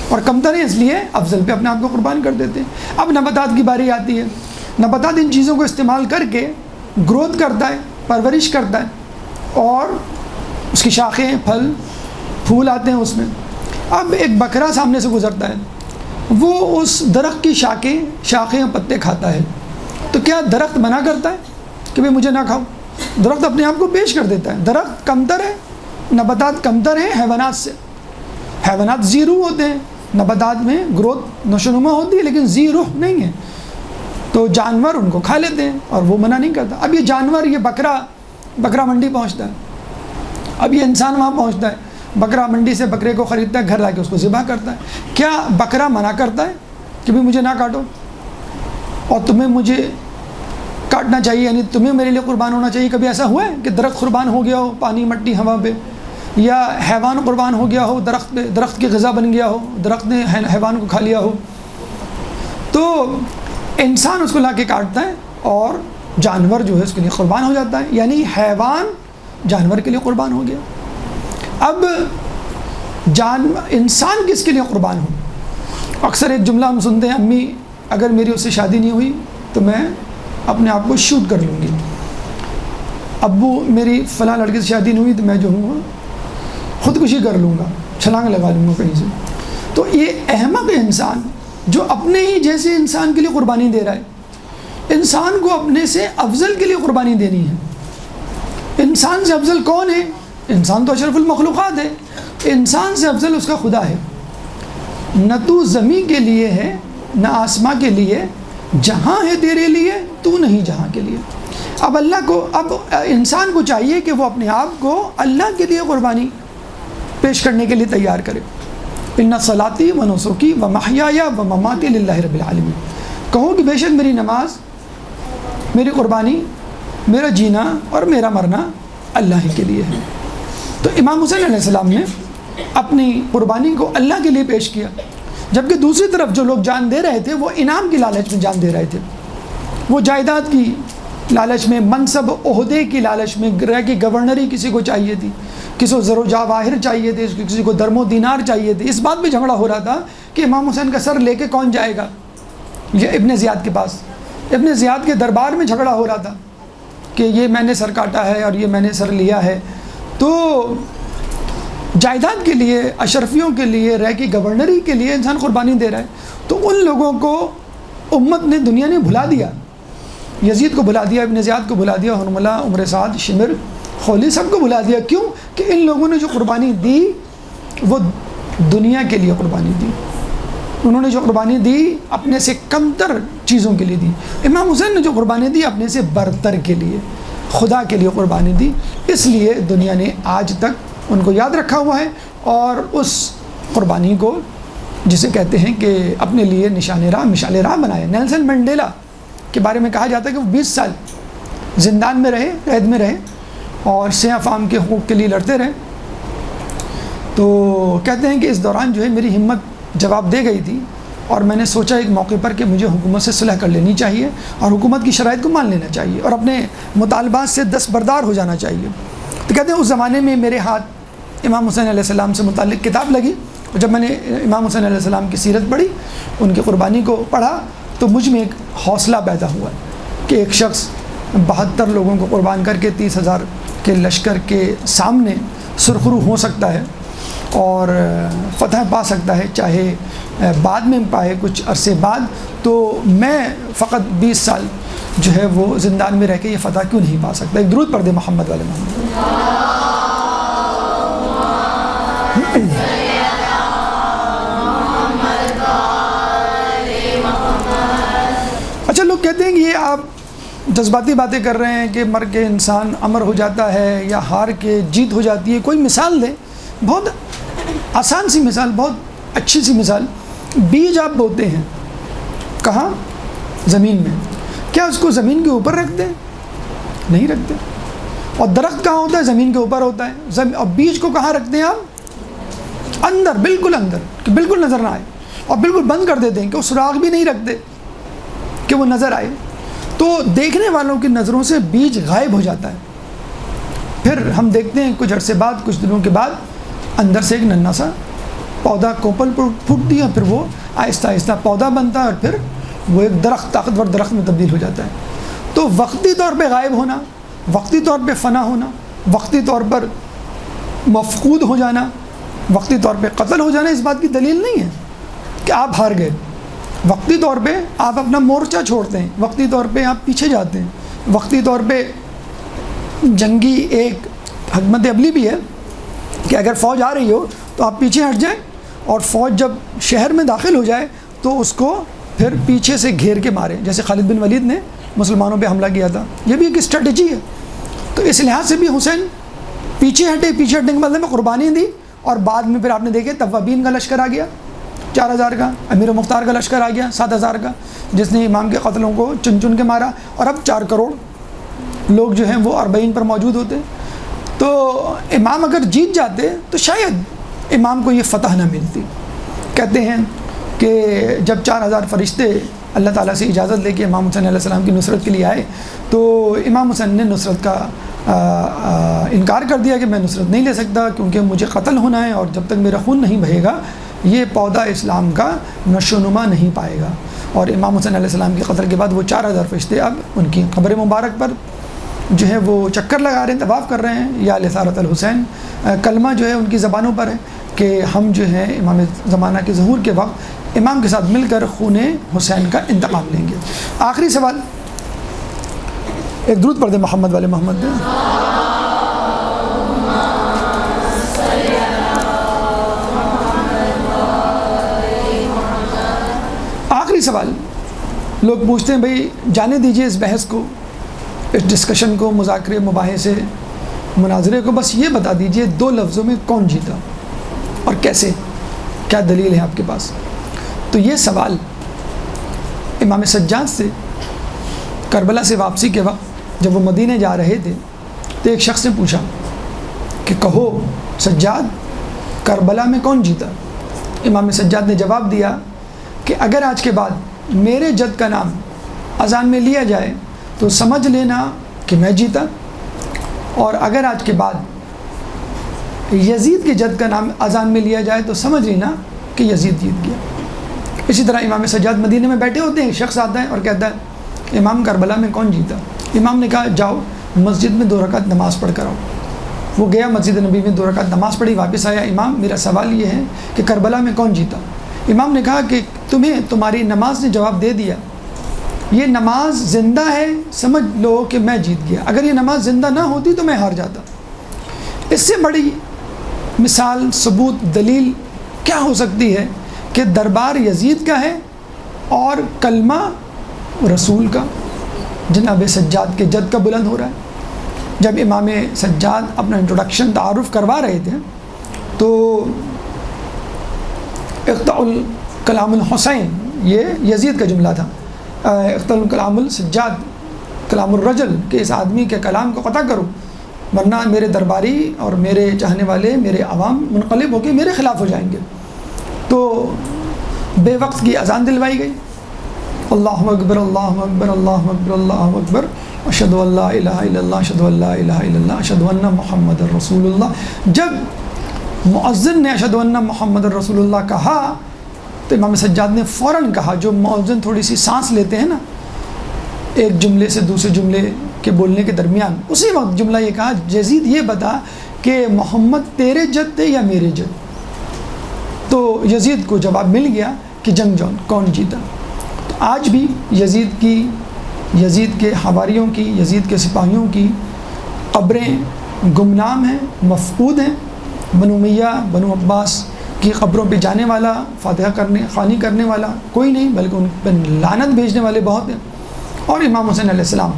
اور کمتر ہیں اس لیے افضل پہ اپنے آپ کو قربان کر دیتے ہیں۔ اب نباتات کی باری آتی ہے۔ نباتات ان چیزوں کو استعمال کر کے گروتھ کرتا ہے، پرورش کرتا ہے، اور اس کی شاخیں، پھل پھول آتے ہیں اس میں۔ اب ایک بکرا سامنے سے گزرتا ہے، وہ اس درخت کی شاخیں اور پتے کھاتا ہے، تو کیا درخت منع کرتا ہے کہ بھئی مجھے نہ کھاؤ؟ درخت اپنے آپ کو پیش کر دیتا ہے۔ درخت کمتر ہے، نباتات کمتر ہیں حیوانات سے۔ حیوانات ذی روح ہوتے ہیں، نباتات میں گروتھ نشوونما ہوتی ہے لیکن ذی روح نہیں ہے، تو جانور ان کو کھا لیتے ہیں اور وہ منع نہیں کرتا۔ اب یہ جانور، یہ بکرا منڈی پہنچتا ہے، اب یہ انسان وہاں پہنچتا ہے، بکرا منڈی سے بکرے کو خریدتا ہے، گھر لا کے اس کو ذبح کرتا ہے۔ کیا بکرا منع کرتا ہے کہ بھی مجھے نہ کاٹو اور تمہیں مجھے کاٹنا چاہیے، یعنی تمہیں میرے لیے قربان ہونا چاہیے؟ کبھی ایسا ہوا ہے کہ درخت قربان ہو گیا ہو پانی، مٹی، ہوا پہ، یا حیوان قربان ہو گیا ہو درخت پہ، درخت کی غذا بن گیا ہو، درخت نے حیوان کو کھا لیا ہو؟ تو انسان اس کو لا کے کاٹتا ہے اور جانور جو ہے اس کے لیے قربان ہو جاتا ہے، یعنی حیوان جانور کے لیے قربان ہو گیا۔ اب انسان کس کے لیے قربان ہو؟ اکثر ایک جملہ ہم سنتے ہیں، امی اگر میری اس سے شادی نہیں ہوئی تو میں اپنے آپ کو شوٹ کر لوں گی، ابو میری فلاں لڑکے سے شادی نہیں ہوئی تو میں جو ہوں خودکشی کر لوں گا، چھلانگ لگا لوں گا کہیں سے۔ تو یہ احمق انسان جو اپنے ہی جیسے انسان کے لیے قربانی دے رہا ہے، انسان کو اپنے سے افضل کے لیے قربانی دینی ہے۔ انسان سے افضل کون ہے؟ انسان تو اشرف المخلوقات ہے، انسان سے افضل اس کا خدا ہے۔ نہ تو زمین کے لیے ہے نہ آسماں کے لیے، جہاں ہے تیرے لیے تو نہیں جہاں کے لیے۔ اب انسان کو چاہیے کہ وہ اپنے آپ کو اللہ کے لیے قربانی پیش کرنے کے لیے تیار کرے۔ ان صلاتی و نسکی و محیای و مماتی للہ رب العالمین، کہو کہ بے شک میری نماز، میری قربانی، میرا جینا اور میرا مرنا اللہ ہی کے لیے ہے۔ تو امام حسین علیہ السلام نے اپنی قربانی کو اللہ کے لیے پیش کیا، جبکہ دوسری طرف جو لوگ جان دے رہے تھے وہ انعام کی لالچ میں جان دے رہے تھے، وہ جائیداد کی لالچ میں، منصب عہدے کی لالچ میں رہ کے گورنری کسی کو چاہیے تھی، کسی کو زر و جواہر چاہیے تھے، کسی کو درم و دینار چاہیے تھے۔ اس بات پہ جھگڑا ہو رہا تھا کہ امام حسین کا سر لے کے کون جائے گا یہ ابن زیاد کے پاس۔ ابن زیاد کے دربار میں جھگڑا ہو رہا تھا کہ یہ میں نے سر کاٹا ہے اور یہ میں نے سر لیا ہے۔ تو جائیداد کے لیے، اشرفیوں کے لیے، رہ کی گورنری کے لیے انسان قربانی دے رہا ہے، تو ان لوگوں کو امت نے، دنیا نے بھلا دیا، یزید کو بھلا دیا، ابن زیاد کو بھلا دیا، حرملہ، عمر سعد، شمر، خولی، سب کو بھلا دیا۔ کیوں؟ کہ ان لوگوں نے جو قربانی دی وہ دنیا کے لیے قربانی دی، انہوں نے جو قربانی دی اپنے سے کمتر چیزوں کے لیے دی۔ امام حسین نے جو قربانی دی اپنے سے برتر کے لیے، خدا کے لیے قربانی دی، اس لیے دنیا نے آج تک ان کو یاد رکھا ہوا ہے، اور اس قربانی کو جسے کہتے ہیں کہ اپنے لیے نشان راہ، مشعل راہ بنایا۔ نیلسن منڈیلا کے بارے میں کہا جاتا ہے کہ وہ 20 سال زندان میں رہے، قید میں رہے، اور سیاہ فام کے حقوق کے لیے لڑتے رہے۔ تو کہتے ہیں کہ اس دوران جو ہے میری ہمت جواب دے گئی تھی، اور میں نے سوچا ایک موقع پر کہ مجھے حکومت سے صلح کر لینی چاہیے اور حکومت کی شرائط کو مان لینا چاہیے اور اپنے مطالبات سے دستبردار ہو جانا چاہیے۔ تو کہتے ہیں اس زمانے میں میرے ہاتھ امام حسین علیہ السلام سے متعلق کتاب لگی، اور جب میں نے امام حسین علیہ السلام کی سیرت پڑھی، ان کی قربانی کو پڑھا، تو مجھ میں ایک حوصلہ پیدا ہوا کہ ایک شخص 72 لوگوں کو قربان کر کے 30,000 کے لشکر کے سامنے سرخرو ہو سکتا ہے اور فتح پا سکتا ہے، چاہے بعد میں پائے کچھ عرصے بعد، تو میں فقط 20 سال جو ہے وہ زندان میں رہ کے یہ فتح کیوں نہیں پا سکتا؟ ایک درود پڑھ دے محمد والے محمد۔ اچھا، لوگ کہتے ہیں کہ یہ آپ جذباتی باتیں کر رہے ہیں کہ مر کے انسان امر ہو جاتا ہے یا ہار کے جیت ہو جاتی ہے، کوئی مثال دیں۔ بہت آسان سی مثال، بہت اچھی سی مثال۔ بیج آپ بوتے ہیں کہاں؟ زمین میں۔ کیا اس کو زمین کے اوپر رکھتے ہیں؟ نہیں رکھتے۔ اور درخت کہاں ہوتا ہے؟ زمین کے اوپر ہوتا ہے۔ اور بیج کو کہاں رکھتے ہیں آپ؟ اندر، بالکل اندر، کہ بالکل نظر نہ آئے، اور بالکل بند کر دیتے ہیں کہ وہ سراغ بھی نہیں رکھتے کہ وہ نظر آئے۔ تو دیکھنے والوں کی نظروں سے بیج غائب ہو جاتا ہے۔ پھر ہم دیکھتے ہیں کچھ عرصے بعد، کچھ دنوں کے بعد، اندر سے ایک ننھا سا پودا کوپل پھوٹتی ہے، پھر وہ آہستہ آہستہ پودا بنتا ہے، اور پھر وہ ایک درخت، طاقتور درخت میں تبدیل ہو جاتا ہے۔ تو وقتی طور پہ غائب ہونا، وقتی طور پہ فنا ہونا، وقتی طور پر مفقود ہو جانا، وقتی طور پہ قتل ہو جانا اس بات کی دلیل نہیں ہے کہ آپ ہار گئے۔ وقتی طور پہ آپ اپنا مورچہ چھوڑتے ہیں، وقتی طور پہ آپ پیچھے جاتے ہیں، وقتی طور پہ جنگی ایک حکمت عملی بھی ہے کہ اگر فوج آ رہی ہو تو آپ پیچھے ہٹ جائیں، اور فوج جب شہر میں داخل ہو جائے تو اس کو پھر پیچھے سے گھیر کے مارے، جیسے خالد بن ولید نے مسلمانوں پہ حملہ کیا تھا۔ یہ بھی ایک اسٹریٹجی ہے۔ تو اس لحاظ سے بھی حسین پیچھے ہٹے، پیچھے ہٹنے کے بدلے میں قربانی دی، اور بعد میں پھر آپ نے دیکھے توابین کا لشکر آ گیا 4000 کا، امیر مختار کا لشکر آ گیا 7000 کا، جس نے امام کے قتلوں کو چن چن کے مارا، اور اب 4 کروڑ لوگ جو ہیں وہ 40 پر موجود ہوتے۔ تو امام اگر جیت جاتے تو شاید امام کو یہ فتح نہ ملتی۔ کہتے ہیں کہ جب 4000 فرشتے اللہ تعالیٰ سے اجازت لے کے امام حسین علیہ السلام کی نصرت کے لیے آئے تو امام حسین نے نصرت کا انکار کر دیا کہ میں نصرت نہیں لے سکتا، کیونکہ مجھے قتل ہونا ہے، اور جب تک میرا خون نہیں بہے گا یہ پودا اسلام کا نشو و نما نہیں پائے گا۔ اور امام حسین علیہ السلام کے قتل کے بعد وہ 4000 فرشتے اب ان کی قبر مبارک پر جو ہے وہ چکر لگا رہے ہیں، طواف کر رہے ہیں، یا لثارت الحسین کلمہ جو ہے ان کی زبانوں پر ہے کہ ہم جو ہے امام زمانہ کے ظہور کے وقت امام کے ساتھ مل کر خون حسین کا انتقام لیں گے۔ آخری سوال، ایک درود پڑھ دیں محمد والے محمد دیں۔ آخری سوال، لوگ پوچھتے ہیں بھائی جانے دیجئے اس بحث کو، اس ڈسکشن کو، مذاکرے، مباحثے، مناظرے کو، بس یہ بتا دیجئے 2 لفظوں میں کون جیتا اور کیسے، کیا دلیل ہے آپ کے پاس؟ تو یہ سوال امام سجاد سے کربلا سے واپسی کے وقت جب وہ مدینے جا رہے تھے تو ایک شخص نے پوچھا کہ کہو سجاد کربلا میں کون جیتا؟ امام سجاد نے جواب دیا کہ اگر آج کے بعد میرے جد کا نام اذان میں لیا جائے تو سمجھ لینا کہ میں جیتا، اور اگر آج کے بعد یزید کے جد کا نام اذان میں لیا جائے تو سمجھ لینا کہ یزید جیت گیا۔ اسی طرح امام سجاد مدینے میں بیٹھے ہوتے ہیں، ایک شخص آتا ہے اور کہتا ہے امام کربلا میں کون جیتا؟ امام نے کہا جاؤ مسجد میں 2 رکعت نماز پڑھ کر آؤ۔ وہ گیا مسجد نبی میں 2 رکعت نماز پڑھی، واپس آیا، امام میرا سوال یہ ہے کہ کربلا میں کون جیتا؟ امام نے کہا کہ تمہیں تمہاری نماز نے جواب دے دیا، یہ نماز زندہ ہے، سمجھ لو کہ میں جیت گیا، اگر یہ نماز زندہ نہ ہوتی تو میں ہار جاتا۔ اس سے بڑی مثال، ثبوت، دلیل کیا ہو سکتی ہے کہ دربار یزید کا ہے اور کلمہ رسول کا، جناب سجاد کے جد کا بلند ہو رہا ہے۔ جب امام سجاد اپنا انٹروڈکشن تعارف کروا رہے تھے تو اقطع الکلام الحسین، یہ یزید کا جملہ تھا، اقطع الکلام السجاد، کلام الرجل، کہ اس آدمی کے کلام کو قطع کرو ورنہ میرے درباری اور میرے چاہنے والے، میرے عوام منقلب ہو کے میرے خلاف ہو جائیں گے۔ تو بے وقت کی اذان دلوائی گئی، اللہ اکبر اللہ اکبر اللہ اکبر اللہ اکبر، اشہد ان لا الہ الا اللہ اشہد ان لا الہ الا اللہ اشہد ان محمد رسول اللہ۔ جب مؤذن نے اشہد ان محمد رسول اللہ کہا تو امام سجاد نے فوراً کہا، جو مؤذن تھوڑی سی سانس لیتے ہیں نا ایک جملے سے دوسرے جملے کے بولنے کے درمیان، اسی وقت جملہ یہ کہا، یزید یہ بتا کہ محمد تیرے جد تھے یا میرے جد؟ تو یزید کو جواب مل گیا کہ جنگ کون جیتا۔ تو آج بھی یزید کی، یزید کے حواریوں کی، یزید کے سپاہیوں کی قبریں گمنام ہیں، مفقود ہیں۔ بنو امیہ، بنو عباس کی قبروں پہ جانے والا، فاتحہ کرنے، خوانی کرنے والا کوئی نہیں، بلکہ ان پہ لعنت بھیجنے والے بہت ہیں۔ اور امام حسین علیہ السلام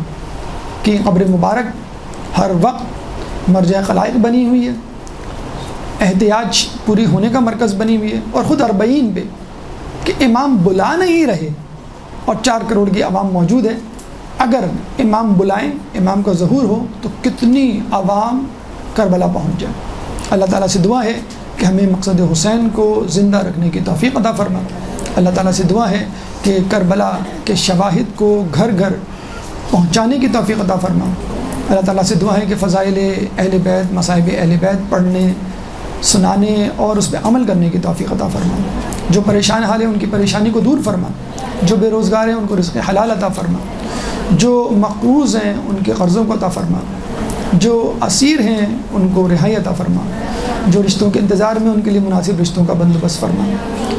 کی قبر مبارک ہر وقت مرجع خلائق بنی ہوئی ہے، احتیاج پوری ہونے کا مرکز بنی ہوئی ہے، اور خود 40 پہ کہ امام بلا نہیں رہے اور 4 کروڑ کی عوام موجود ہے، اگر امام بلائیں، امام کا ظہور ہو تو کتنی عوام کربلا پہنچ جائے۔ اللہ تعالیٰ سے دعا ہے کہ ہمیں مقصد حسین کو زندہ رکھنے کی توفیق عطا فرما۔ اللہ تعالیٰ سے دعا ہے کہ کربلا کے شواہد کو گھر گھر پہنچانے کی توفیق عطا فرما۔ اللہ تعالیٰ سے دعا ہے کہ فضائل اہل بیت، مصائب اہل بیت پڑھنے، سنانے اور اس پہ عمل کرنے کی توفیق عطا فرما۔ جو پریشان حال ہے ان کی پریشانی کو دور فرما۔ جو بے روزگار ہیں ان کو رزق حلال عطا فرما، جو مقروض ہیں ان کے قرضوں کو عطا فرما، جو اسیر ہیں ان کو رہائی عطا فرما، جو رشتوں کے انتظار میں ان کے لیے مناسب رشتوں کا بندوبست فرما،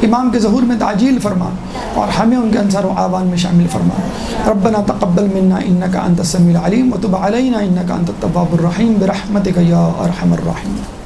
امام کے ظہور میں تعجیل فرما اور ہمیں ان کے انصار و اعوان میں شامل فرما۔ ربنا تقبل منا انک انت السمیع العلیم وتب علینا انک انت التواب الرحیم برحمتک یا ارحم الراحمین۔